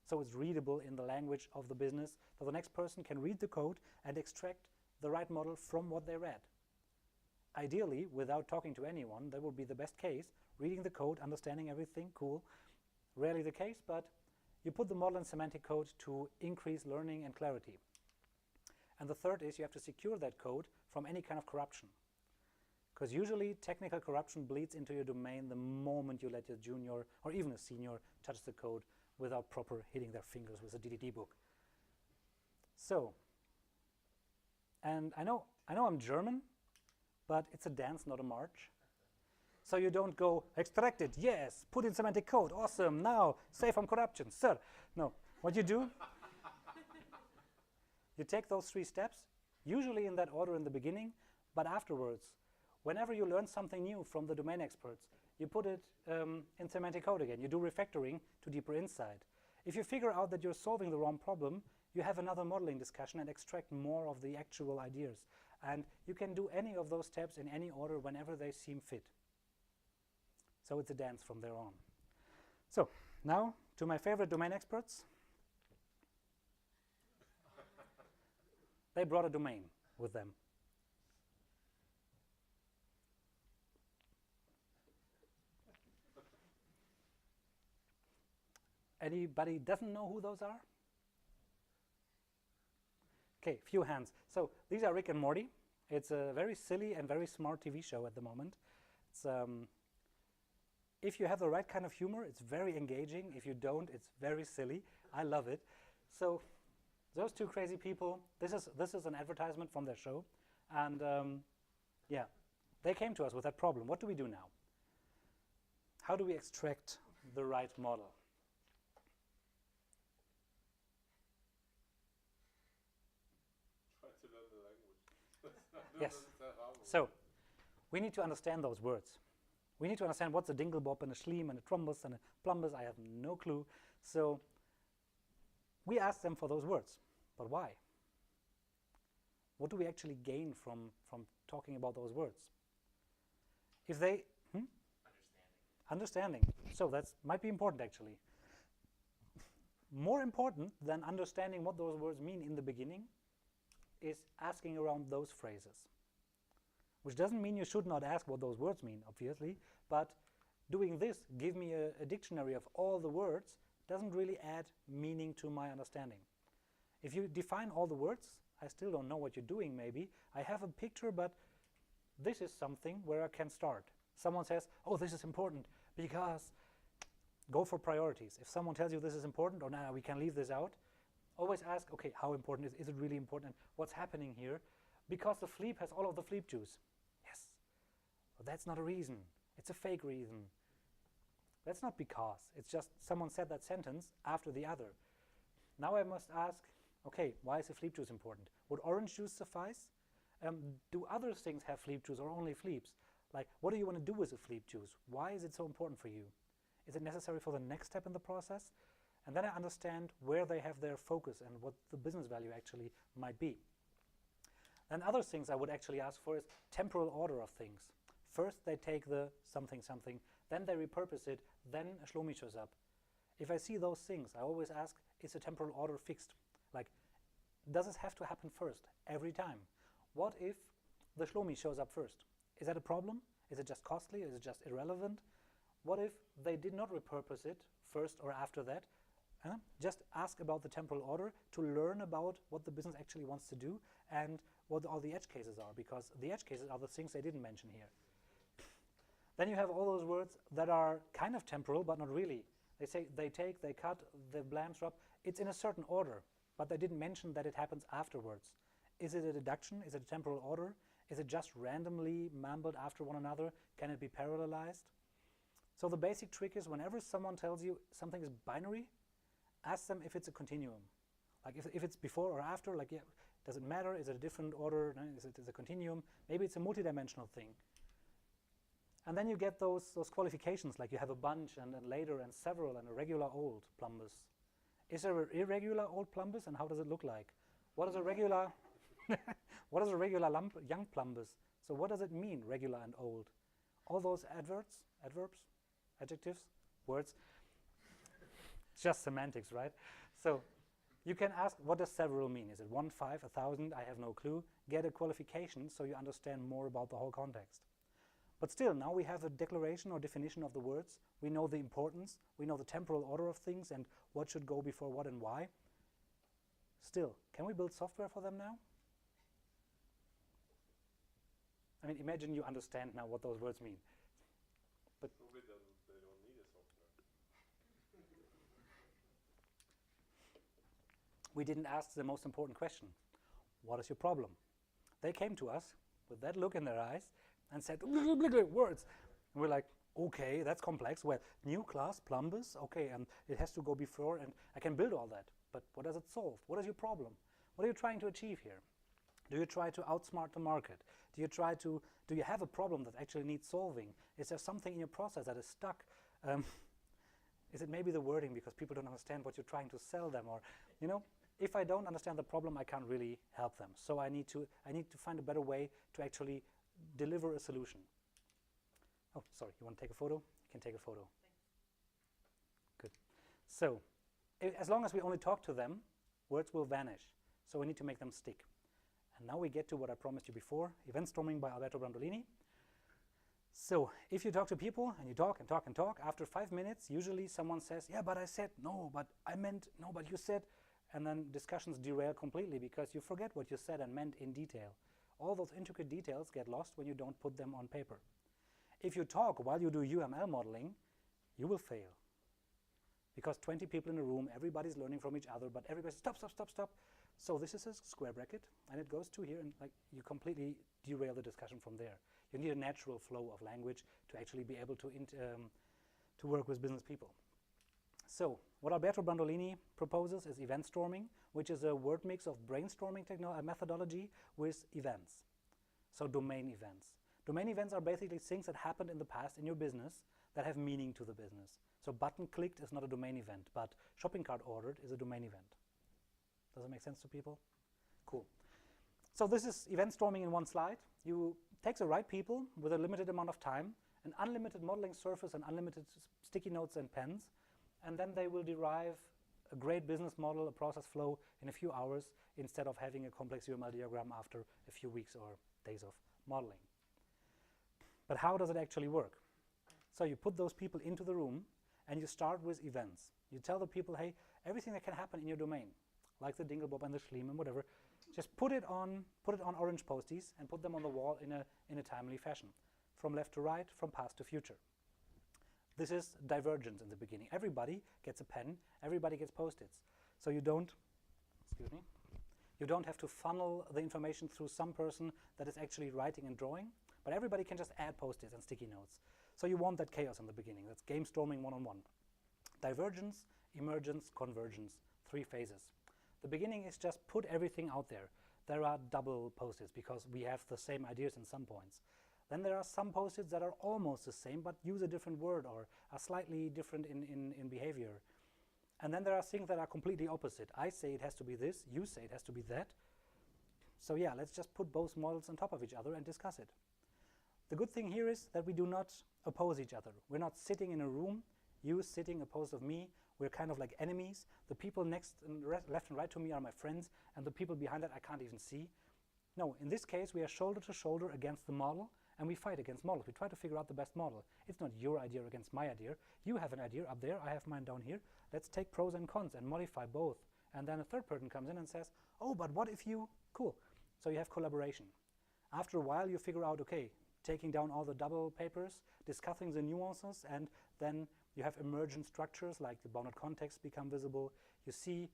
Speaker 1: so it's readable in the language of the business, so the next person can read the code and extract the right model from what they read. Ideally, without talking to anyone, that would be the best case. Reading the code, understanding everything, cool. Rarely the case, but you put the model in semantic code to increase learning and clarity. And the third is you have to secure that code from any kind of corruption. Because usually technical corruption bleeds into your domain the moment you let your junior or even a senior touch the code without proper hitting their fingers with a DDD book. So, and I know I'm German, but it's a dance, not a march. So you don't go, extract it, yes, put in semantic code, awesome, now, safe from corruption, sir. No, what you do, you take those 3 steps, usually in that order in the beginning, but afterwards, whenever you learn something new from the domain experts, you put it in semantic code again. You do refactoring to deeper insight. If you figure out that you're solving the wrong problem, you have another modeling discussion and extract more of the actual ideas. And you can do any of those steps in any order whenever they seem fit. So it's a dance from there on. So now to my favorite domain experts. They brought a domain with them. Anybody doesn't know who those are? Okay, few hands. So these are Rick and Morty. It's a very silly and very smart TV show at the moment. It's, if you have the right kind of humor, it's very engaging. If you don't, it's very silly. I love it. So those two crazy people, this is an advertisement from their show. And yeah, they came to us with that problem. What do we do now? How do we extract the right model?
Speaker 2: Try to learn the language.
Speaker 1: Yes. So we need to understand those words. We need to understand what's a dinglebop and a schleem and a trombus and a plumbus. I have no clue. So we ask them for those words. But why? What do we actually gain from talking about those words? If they... Understanding. So that might be important, actually. More important than understanding what those words mean in the beginning is asking around those phrases. Which doesn't mean you should not ask what those words mean, obviously, but doing this, give me a dictionary of all the words, doesn't really add meaning to my understanding. If you define all the words, I still don't know what you're doing, maybe. I have a picture, but this is something where I can start. Someone says, oh, this is important, because go for priorities. If someone tells you this is important, or no, we can leave this out, always ask, okay, how important is it really important? What's happening here? Because the fleep has all of the fleep juice. Yes. But that's not a reason. It's a fake reason. That's not because. It's just someone said that sentence after the other. Now I must ask, okay, why is the fleep juice important? Would orange juice suffice? Do other things have fleep juice or only fleeps? Like, what do you want to do with the fleep juice? Why is it so important for you? Is it necessary for the next step in the process? And then I understand where they have their focus and what the business value actually might be. And other things I would actually ask for is temporal order of things. First they take the something something, then they repurpose it, then a shlomi shows up. If I see those things, I always ask, is the temporal order fixed? Like, does this have to happen first, every time? What if the shlomi shows up first? Is that a problem? Is it just costly? Is it just irrelevant? What if they did not repurpose it first or after that? Just ask about the temporal order to learn about what the business actually wants to do and what all the edge cases are, because the edge cases are the things they didn't mention here. Then you have all those words that are kind of temporal, but not really. They say they take, they cut, the blams drop. It's in a certain order, but they didn't mention that it happens afterwards. Is it a deduction? Is it a temporal order? Is it just randomly mumbled after one another? Can it be parallelized? So the basic trick is whenever someone tells you something is binary, ask them if it's a continuum. Like if it's before or after, like, yeah, does it matter? Is it a different order? No, is it a continuum? Maybe it's a multidimensional thing. And then you get those qualifications, like you have a bunch and then later and several and a regular old plumbus. Is there an irregular old plumbus, and how does it look like? What is a regular what is a regular young plumbus? So what does it mean, regular and old? All those adverbs, adjectives, words. It's just semantics, right? So you can ask, what does several mean? Is it 1, 5, 1,000? I have no clue. Get a qualification so you understand more about the whole context. But still, now we have a declaration or definition of the words. We know the importance. We know the temporal order of things and what should go before what and why. Still, can we build software for them now? I mean, imagine you understand now what those words mean. But
Speaker 2: Probably they don't need a software.
Speaker 1: we didn't ask the most important question. What is your problem? They came to us with that look in their eyes and said, words. And we're like, okay, that's complex. Well, new class, plumbus, okay, and it has to go before, and I can build all that. But what does it solve? What is your problem? What are you trying to achieve here? Do you try to outsmart the market? Do you have a problem that actually needs solving? Is there something in your process that is stuck? Is it maybe the wording because people don't understand what you're trying to sell them? Or, you know, if I don't understand the problem, I can't really help them. So I need to find a better way to actually deliver a solution. Oh, sorry, you want to take a photo? You can take a photo. Good. So, as long as we only talk to them, words will vanish. So we need to make them stick. And now we get to what I promised you before, Event Storming by Alberto Brandolini. So if you talk to people and you talk and talk and talk, after 5 minutes, usually someone says, yeah, but I said no, but I meant no, but you said, and then discussions derail completely because you forget what you said and meant in detail. All those intricate details get lost when you don't put them on paper. If you talk while you do UML modeling, you will fail. Because 20 people in a room, everybody's learning from each other, but everybody says, stop, stop, stop, stop. So this is a square bracket, and it goes to here, and like you completely derail the discussion from there. You need a natural flow of language to actually be able to work with business people. So what Alberto Brandolini proposes is event storming, which is a word mix of brainstorming methodology with events. So domain events. Domain events are basically things that happened in the past in your business that have meaning to the business. So button clicked is not a domain event, but shopping cart ordered is a domain event. Does it make sense to people? Cool. So this is event storming in one slide. You take the right people with a limited amount of time, an unlimited modeling surface and unlimited sticky notes and pens, and then they will derive a great business model, a process flow in a few hours instead of having a complex UML diagram after a few weeks or days of modeling. But how does it actually work? So you put those people into the room and you start with events. You tell the people, hey, everything that can happen in your domain, like the Dinglebob and the Schleem and whatever, just put it on orange posties and put them on the wall in a timely fashion, from left to right, from past to future. This is divergence in the beginning. Everybody gets a pen, everybody gets post-its. So you don't have to funnel the information through some person that is actually writing and drawing, but everybody can just add post-its and sticky notes. So you want that chaos in the beginning. That's game storming one-on-one. Divergence, emergence, convergence, 3 phases. The beginning is just put everything out there. There are double post-its because we have the same ideas in some points. Then there are some post-its that are almost the same but use a different word or are slightly different in behavior. And then there are things that are completely opposite. I say it has to be this, you say it has to be that. So yeah, let's just put both models on top of each other and discuss it. The good thing here is that we do not oppose each other. We're not sitting in a room, you sitting opposed of me. We're kind of like enemies. The people next and left and right to me are my friends, and the people behind that I can't even see. No, in this case, we are shoulder to shoulder against the model, and we fight against models. We try to figure out the best model. It's not your idea against my idea. You have an idea up there, I have mine down here. Let's take pros and cons and modify both. And then a third person comes in and says, oh, but what if you, cool. So you have collaboration. After a while, you figure out, okay, taking down all the double papers, discussing the nuances, and then you have emergent structures like the bounded context become visible. You see,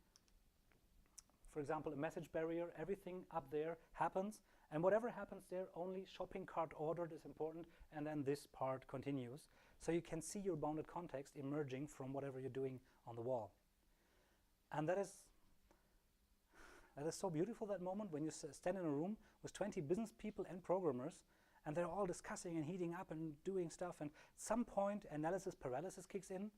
Speaker 1: for example, a message barrier, everything up there happens, and whatever happens there, only shopping cart ordered is important, and then this part continues. So you can see your bounded context emerging from whatever you're doing on the wall. And that is so beautiful, that moment when you stand in a room with 20 business people and programmers, and they're all discussing and heating up and doing stuff, and at some point analysis paralysis kicks in.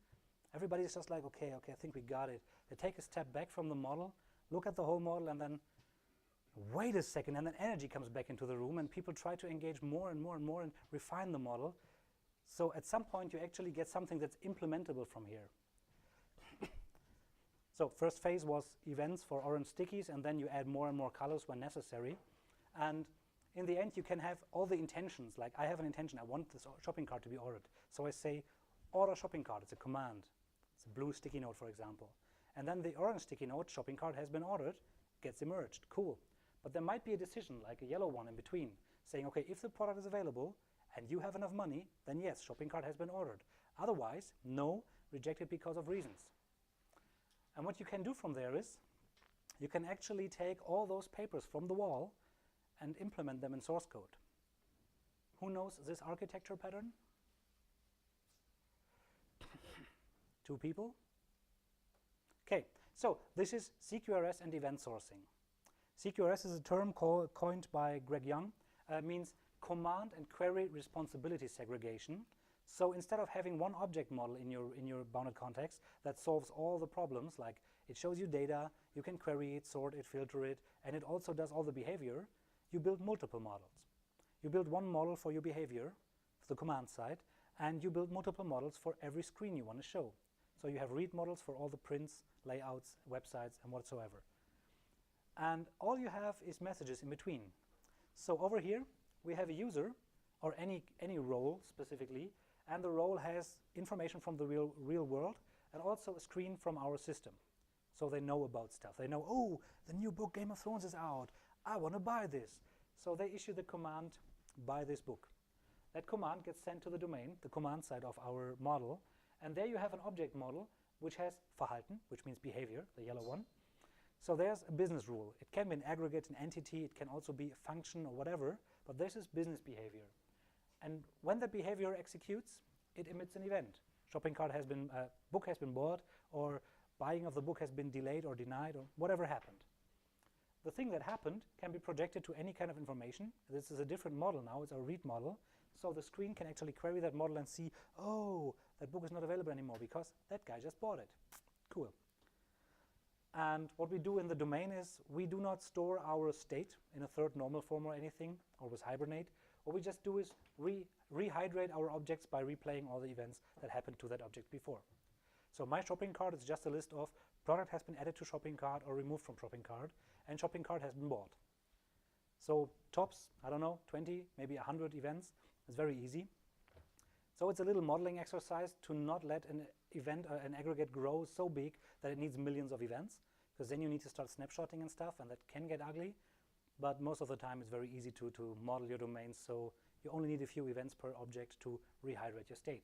Speaker 1: Everybody's just like, okay, I think we got it. They take a step back from the model, look at the whole model, and then wait a second, and then energy comes back into the room, and people try to engage more and more and more and refine the model. So at some point you actually get something that's implementable from here. So first phase was events for orange stickies, and then you add more and more colors when necessary. And in the end, you can have all the intentions. Like, I have an intention, I want this shopping cart to be ordered. So I say, order shopping cart, it's a command. It's a blue sticky note, for example. And then the orange sticky note, shopping cart has been ordered, gets emerged, cool. But there might be a decision, like a yellow one in between, saying, okay, if the product is available and you have enough money, then yes, shopping cart has been ordered. Otherwise, no, rejected because of reasons. And what you can do from there is, you can actually take all those papers from the wall and implement them in source code. Who knows this architecture pattern? 2 people? Okay, so this is CQRS and event sourcing. CQRS is a term coined by Greg Young. Means command and query responsibility segregation. So instead of having one object model in your bounded context that solves all the problems, like it shows you data, you can query it, sort it, filter it, and it also does all the behavior, you build multiple models. You build one model for your behavior, the command side, and you build multiple models for every screen you want to show. So you have read models for all the prints, layouts, websites, and whatsoever. And all you have is messages in between. So over here, we have a user or any role specifically, and the role has information from the real world and also a screen from our system. So they know about stuff. They know, oh, the new book Game of Thrones is out. I want to buy this. So they issue the command, buy this book. That command gets sent to the domain, the command side of our model, and there you have an object model which has Verhalten, which means behavior, the yellow one. So there's a business rule. It can be an aggregate, an entity, it can also be a function or whatever, but this is business behavior. And when that behavior executes, it emits an event. Shopping cart has been, book has been bought, or buying of the book has been delayed or denied, or whatever happened. The thing that happened can be projected to any kind of information. This is a different model now, it's our read model. So the screen can actually query that model and see, oh, that book is not available anymore because that guy just bought it. Cool. And what we do in the domain is we do not store our state in a third normal form or anything, or with Hibernate. What we just do is rehydrate our objects by replaying all the events that happened to that object before. So my shopping cart is just a list of product has been added to shopping cart or removed from shopping cart, and shopping cart has been bought. So tops, I don't know, 20, maybe 100 events. It's very easy. So it's a little modeling exercise to not let an event, an aggregate grow so big that it needs millions of events, because then you need to start snapshotting and stuff, and that can get ugly. But most of the time it's very easy to model your domain, so you only need a few events per object to rehydrate your state.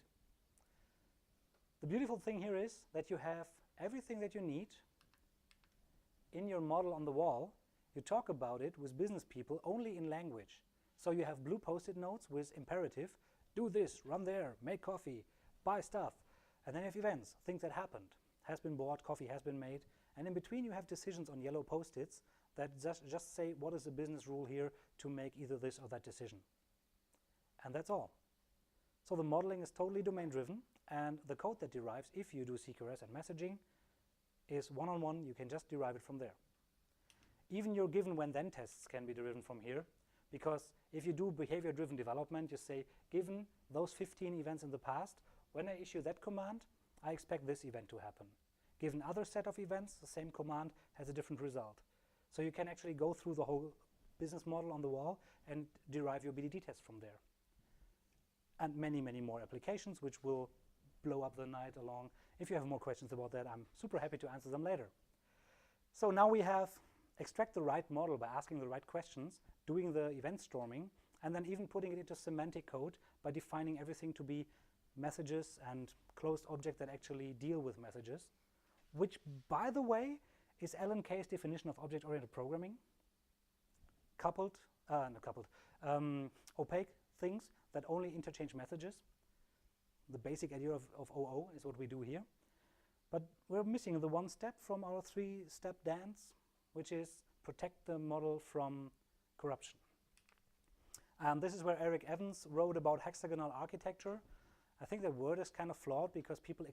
Speaker 1: The beautiful thing here is that you have everything that you need in your model on the wall. You talk about it with business people only in language. So you have blue post-it notes with imperative, do this, run there, make coffee, buy stuff. And then you have events, things that happened, has been bought, coffee has been made. And in between you have decisions on yellow post-its that just say what is the business rule here to make either this or that decision. And that's all. So the modeling is totally domain-driven, and the code that derives, if you do CQRS and messaging, is one-on-one. You can just derive it from there. Even your given when-then tests can be derived from here, because if you do behavior-driven development, you say, given those 15 events in the past, when I issue that command, I expect this event to happen. Given other set of events, the same command has a different result. So you can actually go through the whole business model on the wall and derive your BDD test from there. And many, many more applications, which will blow up the night along. If you have more questions about that, I'm super happy to answer them later. So now we have extract the right model by asking the right questions, doing the event storming, and then even putting it into semantic code by defining everything to be messages and closed objects that actually deal with messages, which, by the way, is Alan Kay's definition of object-oriented programming. Opaque things that only interchange messages. The basic idea of OO is what we do here. But we're missing the one step from our three-step dance, which is protect the model from corruption. This is where Eric Evans wrote about hexagonal architecture. I think the word is kind of flawed because people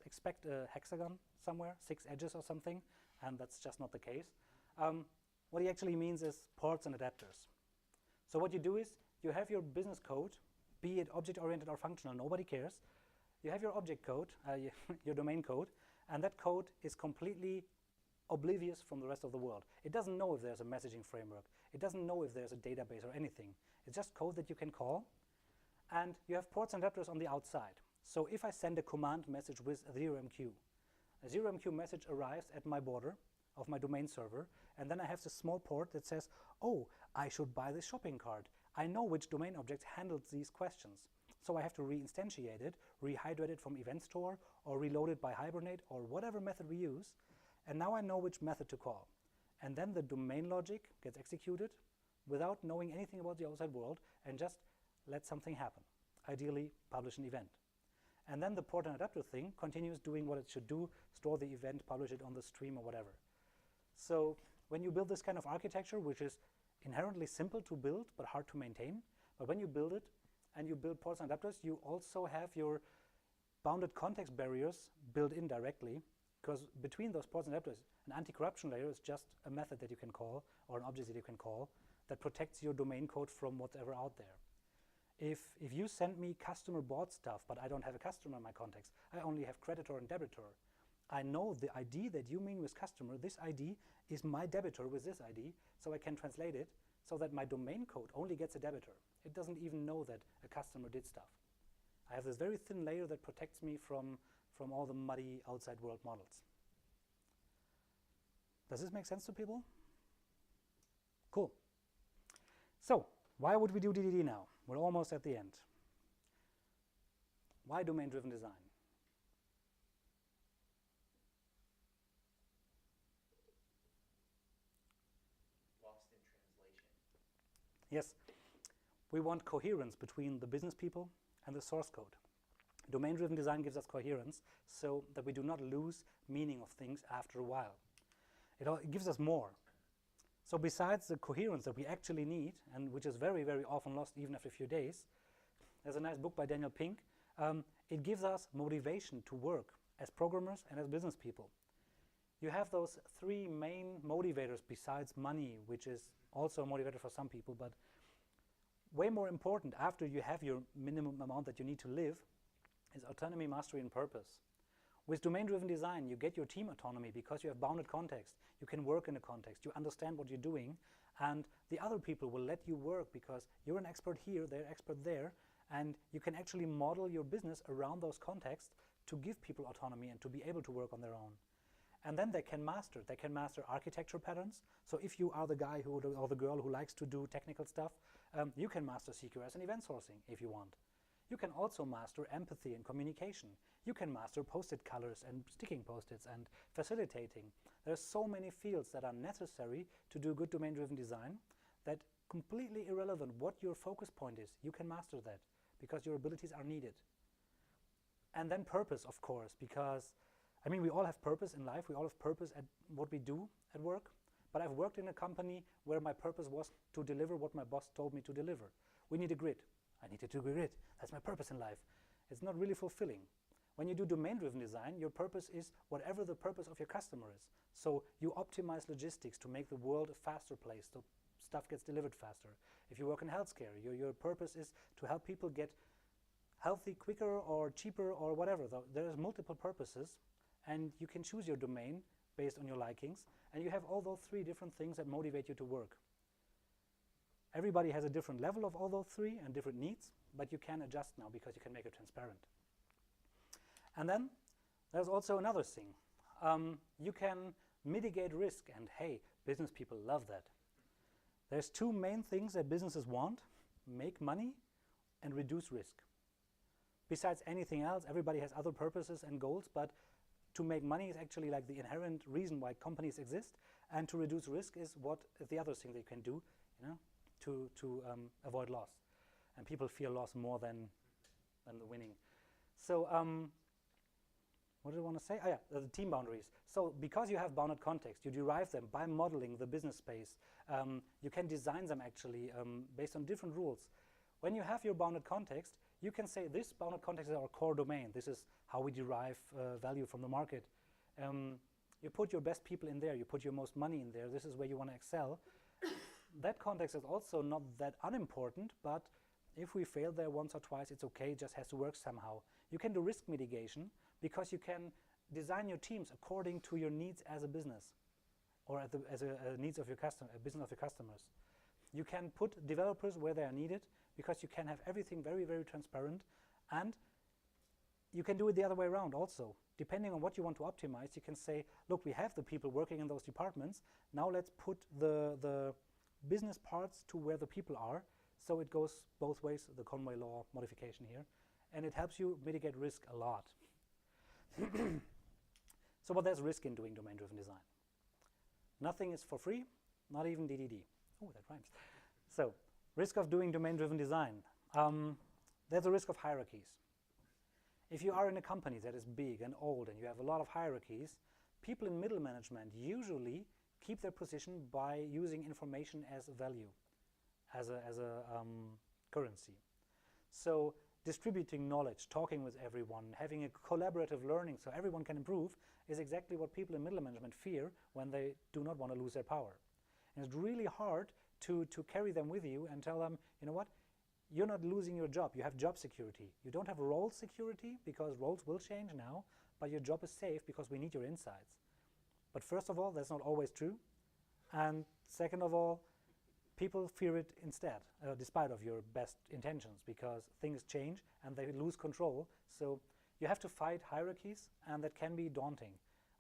Speaker 1: expect a hexagon somewhere, 6 edges or something, and that's just not the case. What he actually means is ports and adapters. So what you do is you have your business code, be it object-oriented or functional, nobody cares. You have your object code, your domain code, and that code is completely oblivious from the rest of the world. It doesn't know if there's a messaging framework. It doesn't know if there's a database or anything. It's just code that you can call. And you have ports and adapters on the outside. So if I send a command message with 0MQ, a 0MQ message arrives at my border of my domain server, and then I have this small port that says, oh, I should buy this shopping cart. I know which domain object handles these questions. So I have to reinstantiate it, rehydrate it from event store, or reload it by Hibernate, or whatever method we use. And now I know which method to call. And then the domain logic gets executed without knowing anything about the outside world, and just let something happen. Ideally, publish an event. And then the port and adapter thing continues doing what it should do, store the event, publish it on the stream or whatever. So when you build this kind of architecture, which is inherently simple to build but hard to maintain, but when you build it and you build ports and adapters, you also have your bounded context barriers built in directly, because between those ports and adapters, an anti-corruption layer is just a method that you can call, or an object that you can call, that protects your domain code from whatever out there. If you send me customer bought stuff, but I don't have a customer in my context, I only have creditor and debitor, I know the ID that you mean with customer, this ID is my debitor with this ID, so I can translate it so that my domain code only gets a debitor. It doesn't even know that a customer did stuff. I have this very thin layer that protects me from all the muddy outside world models. Does this make sense to people? Cool. So, why would we do DDD now? We're almost at the end. Why domain-driven design?
Speaker 5: Lost in translation.
Speaker 1: Yes, we want coherence between the business people and the source code. Domain-driven design gives us coherence so that we do not lose meaning of things after a while. It gives us more. So besides the coherence that we actually need, and which is very, very often lost even after a few days, there's a nice book by Daniel Pink. It gives us motivation to work as programmers and as business people. You have those three main motivators besides money, which is also a motivator for some people, but way more important after you have your minimum amount that you need to live is autonomy, mastery, and purpose. With domain-driven design, you get your team autonomy because you have bounded context. You can work in a context. You understand what you're doing, and the other people will let you work because you're an expert here, they're expert there, and you can actually model your business around those contexts to give people autonomy and to be able to work on their own. And then they can master architecture patterns. So if you are the guy or the girl who likes to do technical stuff, you can master CQRS and event sourcing if you want. You can also master empathy and communication. You can master post-it colors and sticking post-its and facilitating. There's so many fields that are necessary to do good domain-driven design that completely irrelevant what your focus point is, you can master that because your abilities are needed. And then purpose, of course, because I mean, we all have purpose in life. We all have purpose at what we do at work. But I've worked in a company where my purpose was to deliver what my boss told me to deliver. We need a grid. I needed to do a grid. That's my purpose in life. It's not really fulfilling. When you do domain-driven design, your purpose is whatever the purpose of your customer is. So you optimize logistics to make the world a faster place so stuff gets delivered faster. If you work in healthcare, your purpose is to help people get healthy quicker or cheaper or whatever. There's multiple purposes. And you can choose your domain based on your likings, and you have all those three different things that motivate you to work. Everybody has a different level of all those three and different needs, but you can adjust now because you can make it transparent. And then there's also another thing. You can mitigate risk, and hey, business people love that. There's two main things that businesses want: make money and reduce risk. Besides anything else, everybody has other purposes and goals, but to make money is actually like the inherent reason why companies exist, and to reduce risk is what the other thing they can do, you know, to avoid loss. And people fear loss more than the winning. So what did I want to say? Oh yeah, the team boundaries. So because you have bounded context, you derive them by modeling the business space. You can design them actually based on different rules. When you have your bounded context, you can say this bounded context is our core domain. This is how we derive value from the market. You put your best people in there. You put your most money in there. This is where you want to excel. That context is also not that unimportant, but if we fail there once or twice, it's okay. It just has to work somehow. You can do risk mitigation because you can design your teams according to your needs as a business or as a needs of your customer, a business of your customers. You can put developers where they are needed because you can have everything very, very transparent, and you can do it the other way around also. Depending on what you want to optimize, you can say, look, we have the people working in those departments. Now let's put the business parts to where the people are. So it goes both ways, the Conway law modification here, and it helps you mitigate risk a lot. So what there's risk in doing domain-driven design? Nothing is for free, not even DDD. Oh, that rhymes. So, risk of doing domain-driven design. There's a risk of hierarchies. If you are in a company that is big and old and you have a lot of hierarchies, people in middle management usually keep their position by using information as a value, as a currency. So distributing knowledge, talking with everyone, having a collaborative learning so everyone can improve is exactly what people in middle management fear when they do not want to lose their power. And it's really hard to carry them with you and tell them, you know what, you're not losing your job. You have job security. You don't have role security because roles will change now, but your job is safe because we need your insights. But first of all, that's not always true. And second of all, people fear it instead, despite of your best intentions, because things change and they lose control. So you have to fight hierarchies, and that can be daunting.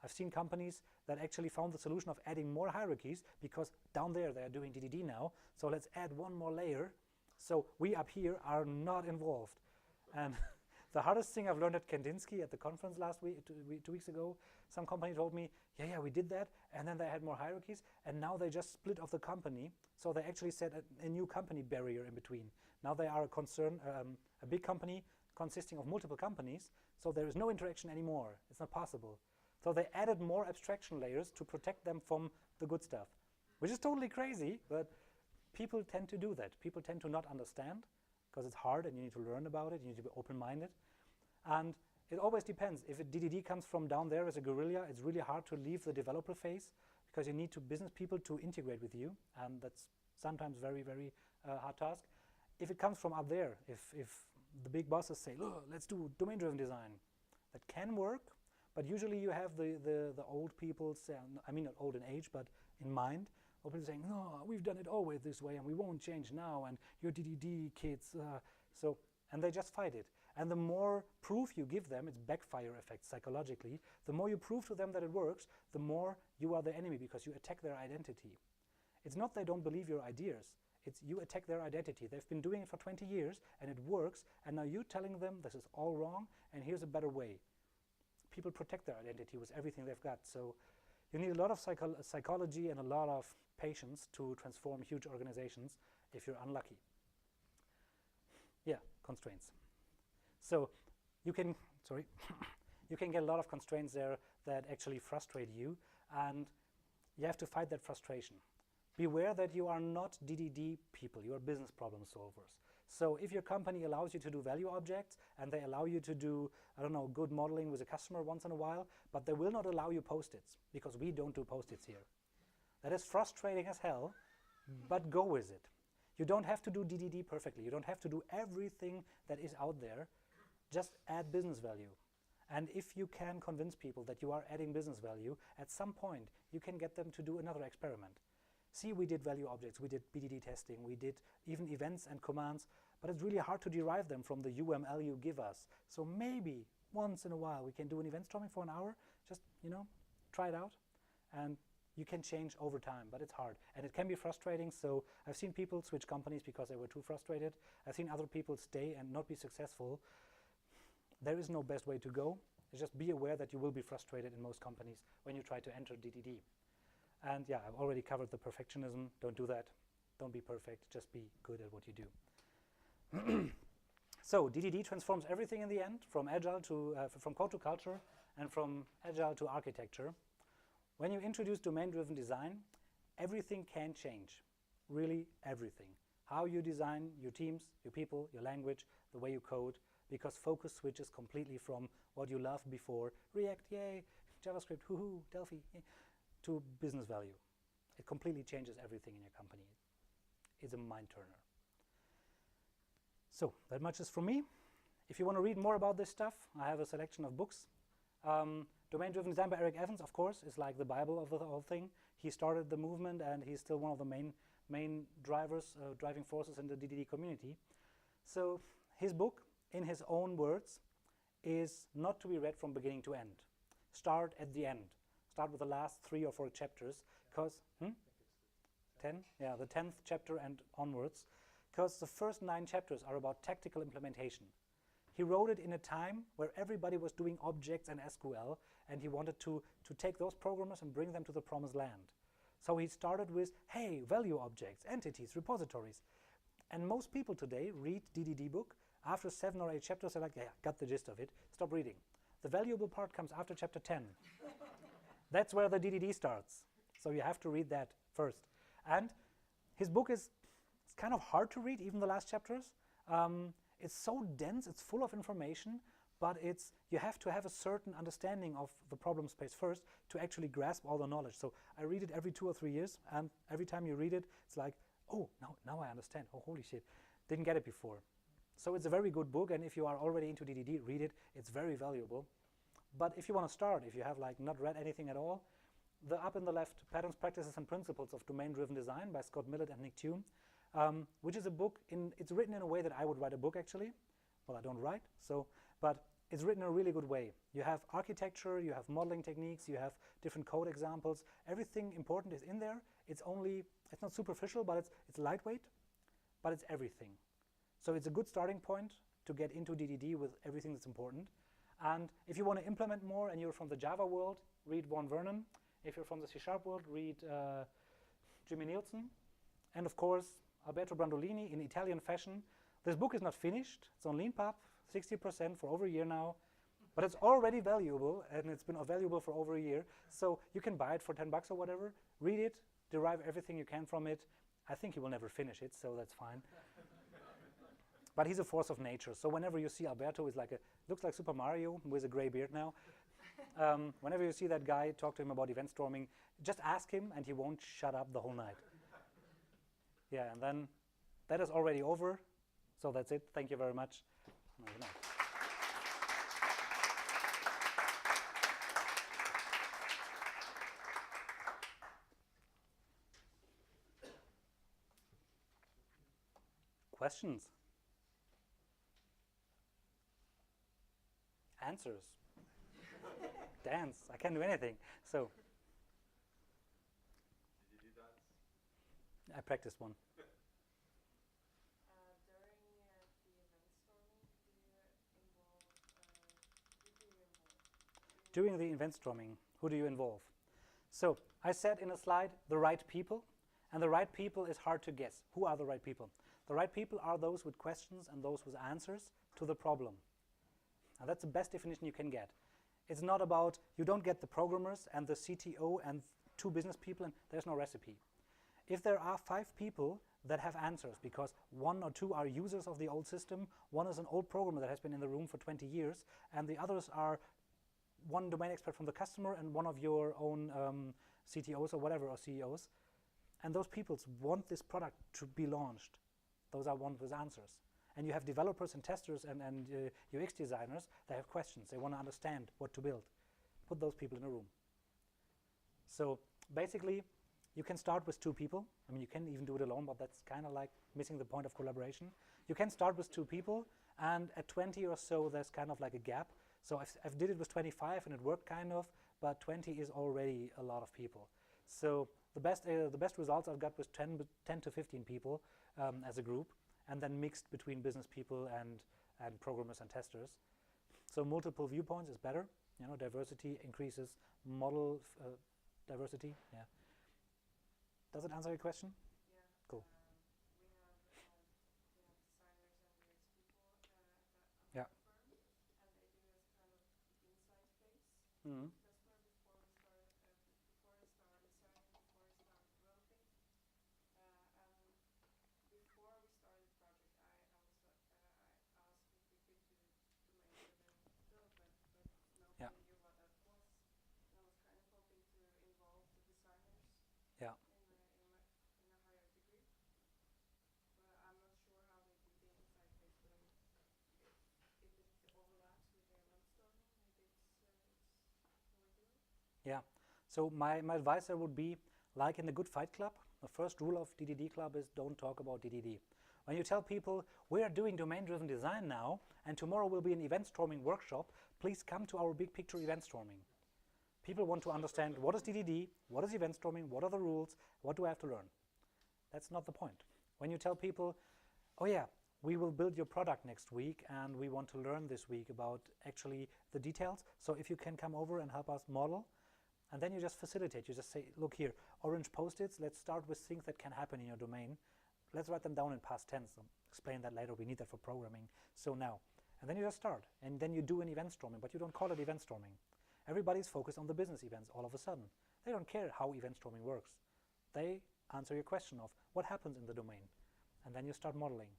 Speaker 1: I've seen companies that actually found the solution of adding more hierarchies because down there they are doing DDD now, so let's add one more layer. So we up here are not involved. And the hardest thing I've learned at Kandinsky at the conference last week, 2 weeks ago, some company told me, yeah, we did that, and then they had more hierarchies, and now they just split off the company, so they actually set a new company barrier in between. Now they are a big company consisting of multiple companies, so there is no interaction anymore. It's not possible. So they added more abstraction layers to protect them from the good stuff, which is totally crazy, but people tend to do that. People tend to not understand because it's hard and you need to learn about it, you need to be open-minded. And it always depends. If a DDD comes from down there as a guerrilla, it's really hard to leave the developer phase because you need business people to integrate with you, and that's sometimes very, very hard task. If it comes from up there, if the big bosses say, look, let's do domain-driven design, that can work, but usually you have the old people, I mean not old in age, but in mind, old people saying, no, we've done it always this way and we won't change now, and you're DDD kids, and they just fight it. And the more proof you give them, it's backfire effect psychologically, the more you prove to them that it works, the more you are the enemy because you attack their identity. It's not they don't believe your ideas, it's you attack their identity. They've been doing it for 20 years and it works, and now you're telling them this is all wrong and here's a better way. People protect their identity with everything they've got. So you need a lot of psychology and a lot of patience to transform huge organizations if you're unlucky. Yeah, constraints. So you can, you can get a lot of constraints there that actually frustrate you, and you have to fight that frustration. Beware that you are not DDD people, you are business problem solvers. So if your company allows you to do value objects and they allow you to do, I don't know, good modeling with a customer once in a while, but they will not allow you post-its because we don't do post-its here. That is frustrating as hell, but go with it. You don't have to do DDD perfectly. You don't have to do everything that is out there. Just add business value. And if you can convince people that you are adding business value, at some point you can get them to do another experiment. See, we did value objects, we did BDD testing, we did even events and commands, but it's really hard to derive them from the UML you give us. So maybe once in a while we can do an event storming for an hour, just, try it out, and you can change over time, but it's hard. And it can be frustrating, so I've seen people switch companies because they were too frustrated. I've seen other people stay and not be successful. There is no best way to go. Just be aware that you will be frustrated in most companies when you try to enter DDD. And yeah, I've already covered the perfectionism. Don't do that. Don't be perfect. Just be good at what you do. So DDD transforms everything in the end, from agile to from code to culture, and from agile to architecture. When you introduce domain-driven design, everything can change. Really, everything. How you design your teams, your people, your language, the way you code, because focus switches completely from what you loved before, React, yay, JavaScript, hoo-hoo, Delphi, yay, to business value. It completely changes everything in your company. It's a mind turner. So that much is from me. If you want to read more about this stuff, I have a selection of books. Domain-driven design by Eric Evans, of course, is like the Bible of the whole thing. He started the movement, and he's still one of the main driving forces in the DDD community. So his book, in his own words, is not to be read from beginning to end. Start at the end. Start with the last 3 or 4 chapters, because 10? Yeah, the 10th chapter and onwards, because the first 9 chapters are about tactical implementation. He wrote it in a time where everybody was doing objects and SQL, and he wanted to take those programmers and bring them to the promised land. So he started with, hey, value objects, entities, repositories. And most people today read DDD book. After 7 or 8 chapters, they're like, yeah, got the gist of it. Stop reading. The valuable part comes after chapter 10. That's where the DDD starts. So you have to read that first. And his book is kind of hard to read, even the last chapters. It's so dense, it's full of information, but you have to have a certain understanding of the problem space first to actually grasp all the knowledge. So I read it every 2 or 3 years, and every time you read it, it's like, oh, now I understand. Oh, holy shit, didn't get it before. So it's a very good book, and if you are already into DDD, read it. It's very valuable. But if you want to start, if you have like not read anything at all, the up in the left, Patterns, Practices, and Principles of Domain-Driven Design by Scott Millett and Nick Tune, which is a book, it's written in a way that I would write a book actually. Well, I don't write, but it's written in a really good way. You have architecture, you have modeling techniques, you have different code examples. Everything important is in there. It's not superficial, but it's lightweight, but it's everything. So it's a good starting point to get into DDD with everything that's important. And if you want to implement more and you're from the Java world, read Von Vernon. If you're from the C# world, read Jimmy Nielsen. And of course, Alberto Brandolini in Italian fashion. This book is not finished. It's on Leanpub, 60% for over a year now. But it's already valuable, and it's been valuable for over a year. So you can buy it for 10 bucks or whatever. Read it, derive everything you can from it. I think he will never finish it, so that's fine. But he's a force of nature. So whenever you see Alberto, looks like Super Mario with a gray beard now. Whenever you see that guy, talk to him about event storming. Just ask him, and he won't shut up the whole night. Yeah, and then that is already over. So that's it. Thank you very much. Good night. Questions? Answers? Dance? I can't do anything. So
Speaker 2: Did you dance?
Speaker 1: I practiced one. During the event storming, who do you involve? So I said in a slide, the right people. And the right people is hard to guess. Who are the right people? The right people are those with questions and those with answers to the problem. Now that's the best definition you can get. It's not about, you don't get the programmers and the CTO and 2 business people, and there's no recipe. If there are 5 people that have answers, because 1 or 2 are users of the old system, 1 is an old programmer that has been in the room for 20 years, and the others are 1 domain expert from the customer and 1 of your own CTOs or whatever, or CEOs, and those people want this product to be launched. Those are ones with answers. And you have developers and testers and UX designers that have questions. They want to understand what to build. Put those people in a room. So basically, you can start with 2 people. I mean, you can even do it alone, but that's kind of like missing the point of collaboration. You can start with 2 people, and at 20 or so, there's kind of like a gap. So I've did it with 25, and it worked kind of, but 20 is already a lot of people. So the best results I've got was 10 to 15 people as a group, and then mixed between business people and programmers and testers. So multiple viewpoints is better. You know, diversity increases model diversity. Yeah. Does it answer your question?
Speaker 6: Yeah.
Speaker 1: Cool.
Speaker 6: We have designers and UX people
Speaker 1: Yeah.
Speaker 6: at the firm, and they do this kind of insight phase.
Speaker 1: Mm-hmm.
Speaker 6: Customer before we start designing, before we start developing. And before we started the project, I asked if we could do domain-driven development, but nobody
Speaker 1: Yeah.
Speaker 6: knew what that was. And I was kind of hoping to involve the designers
Speaker 1: Yeah.
Speaker 6: in a higher degree. But I'm not sure how they do the insight phase, but if it overlaps with the event storming, maybe it's the way to do it.
Speaker 1: Yeah. So my advice there would be, like in the Good Fight Club, the first rule of DDD Club is don't talk about DDD. When you tell people, we are doing domain-driven design now, and tomorrow will be an event storming workshop, please come to our big picture event storming. People want to understand what is DDD, what is event storming, what are the rules, what do I have to learn? That's not the point. When you tell people, oh yeah, we will build your product next week, and we want to learn this week about actually the details, so if you can come over and help us model, and then you just facilitate. You just say, look here, orange post-its, let's start with things that can happen in your domain. Let's write them down in past tense. I'll explain that later. We need that for programming. So now. And then you just start. And then you do an event storming, but you don't call it event storming. Everybody's focused on the business events all of a sudden. They don't care how event storming works. They answer your question of what happens in the domain. And then you start modeling.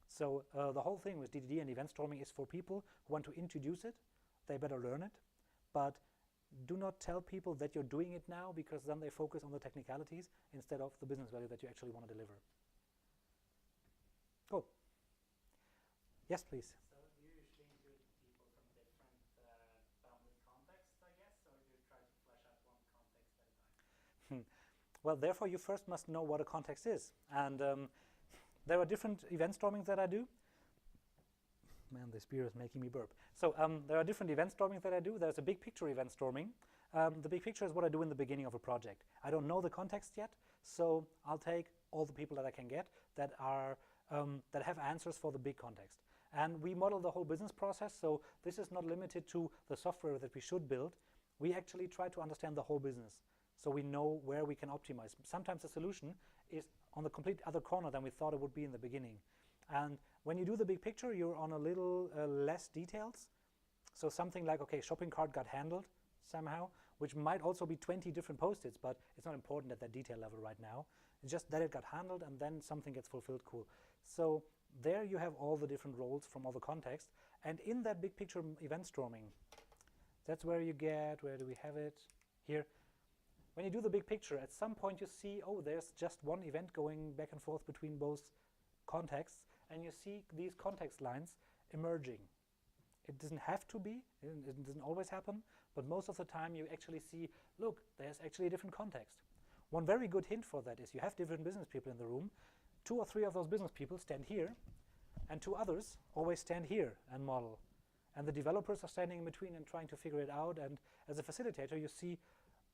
Speaker 1: So the whole thing with DDD and event storming is for people who want to introduce it. They better learn it. But do not tell people that you're doing it now, because then they focus on the technicalities instead of the business value that you actually want to deliver. Cool. Yes, please.
Speaker 4: So do you usually include people from different bounded contexts, I guess, or do you try to flesh out one context at a time?
Speaker 1: Well, therefore, you first must know what a context is. And there are different event stormings that I do. Man, this beer is making me burp. So there are different event stormings that I do. There's a big picture event storming. The big picture is what I do in the beginning of a project. I don't know the context yet, so I'll take all the people that I can get that are that have answers for the big context. And we model the whole business process, so this is not limited to the software that we should build. We actually try to understand the whole business, so we know where we can optimize. Sometimes the solution is on the complete other corner than we thought it would be in the beginning. And when you do the big picture, you're on a little less details. So something like, okay, shopping cart got handled somehow, which might also be 20 different post-its, but it's not important at that detail level right now. It's just that it got handled and then something gets fulfilled, cool. So there you have all the different roles from all the context. And in that big picture event storming, that's where you get, where do we have it? Here. When you do the big picture, at some point you see, oh, there's just one event going back and forth between both contexts, and you see these context lines emerging. It doesn't have to be, it doesn't always happen, but most of the time you actually see, look, there's actually a different context. One very good hint for that is you have different business people in the room. 2 or 3 of those business people stand here, and 2 others always stand here and model. And the developers are standing in between and trying to figure it out, and as a facilitator you see,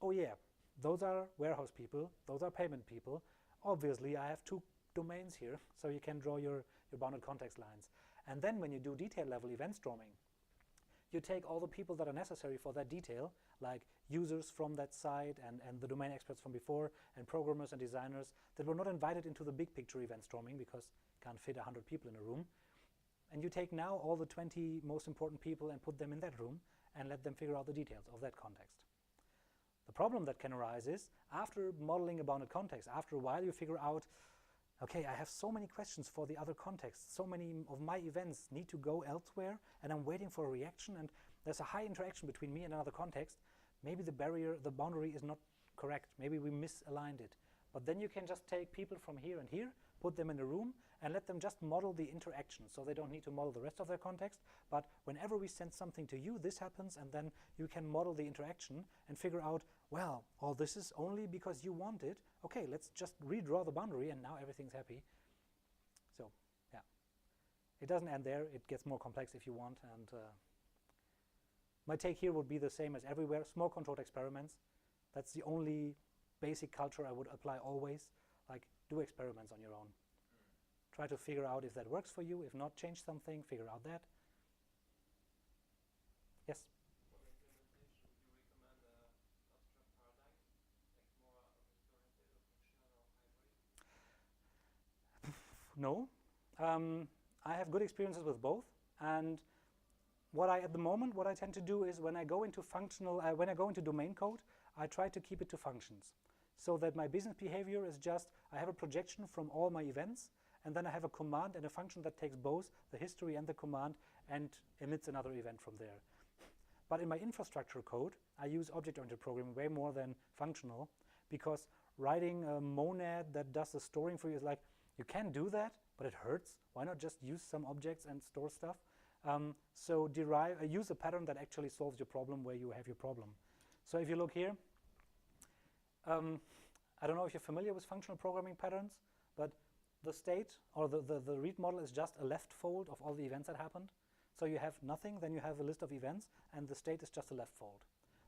Speaker 1: oh yeah, those are warehouse people, those are payment people. Obviously I have 2 domains here, so you can draw your bounded context lines. And then when you do detail level event storming, you take all the people that are necessary for that detail, like users from that site and the domain experts from before, and programmers and designers that were not invited into the big picture event storming because can't fit 100 people in a room. And you take now all the 20 most important people and put them in that room and let them figure out the details of that context. The problem that can arise is, after modeling a bounded context, after a while you figure out, okay, I have so many questions for the other context, so many of my events need to go elsewhere, and I'm waiting for a reaction, and there's a high interaction between me and another context. Maybe the barrier, the boundary is not correct. Maybe we misaligned it. But then you can just take people from here and here, put them in a room, and let them just model the interaction, so they don't need to model the rest of their context. But whenever we send something to you, this happens, and then you can model the interaction and figure out, well, all this is only because you want it. Okay, let's just redraw the boundary, and now everything's happy. So, yeah. It doesn't end there. It gets more complex if you want. And my take here would be the same as everywhere. Small controlled experiments. That's the only basic culture I would apply always. Like, do experiments on your own. Try to figure out if that works for you. If not, change something, figure out that. Yes?
Speaker 2: For implementation, would you recommend a abstract paradigm, like more object-oriented or functional or hybrid?
Speaker 1: No. I have good experiences with both. And at the moment, what I tend to do is when I go into when I go into domain code, I try to keep it to functions. So that my business behavior is just, I have a projection from all my events, and then I have a command and a function that takes both the history and the command and emits another event from there. But in my infrastructure code, I use object-oriented programming way more than functional, because writing a monad that does the storing for you is like, you can do that, but it hurts. Why not just use some objects and store stuff? So use a pattern that actually solves your problem where you have your problem. So if you look here, I don't know if you're familiar with functional programming patterns, but the state or the read model is just a left fold of all the events that happened. So you have nothing, then you have a list of events, and the state is just a left fold.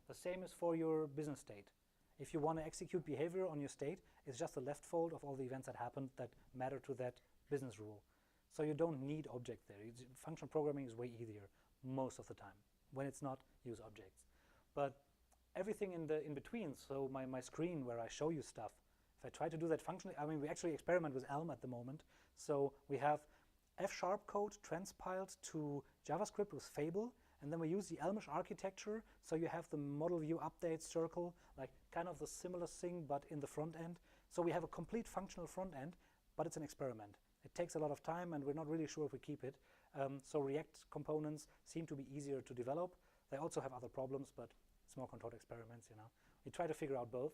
Speaker 1: The same is for your business state. If you want to execute behavior on your state, it's just a left fold of all the events that happened that matter to that business rule. So you don't need objects there. Functional programming is way easier most of the time. When it's not, use objects. But everything in between, so my screen where I show you stuff, if I try to do that functionally, I mean, we actually experiment with Elm at the moment. So we have F# code transpiled to JavaScript with Fable, and then we use the Elmish architecture, so you have the model view update circle, like kind of the similar thing, but in the front end. So we have a complete functional front end, but it's an experiment. It takes a lot of time, and we're not really sure if we keep it. So React components seem to be easier to develop. They also have other problems, but small controlled experiments, you know. We try to figure out both.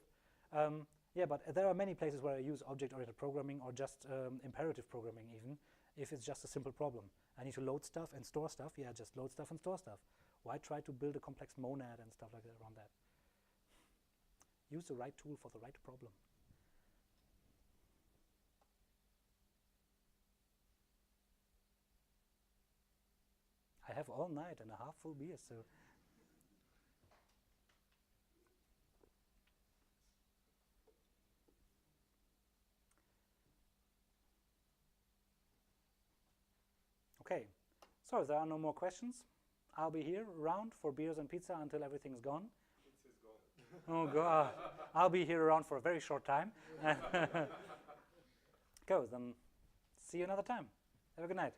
Speaker 1: Yeah, but there are many places where I use object-oriented programming or just imperative programming even, if it's just a simple problem. I need to load stuff and store stuff. Yeah, just load stuff and store stuff. Why try to build a complex monad and stuff like that around that? use the right tool for the right problem. I have all night and a half full beer, so. Okay, so if there are no more questions, I'll be here around for beers and pizza until everything's gone.
Speaker 7: Pizza's gone.
Speaker 1: Oh God, I'll be here around for a very short time. Go, then see you another time. Have a good night.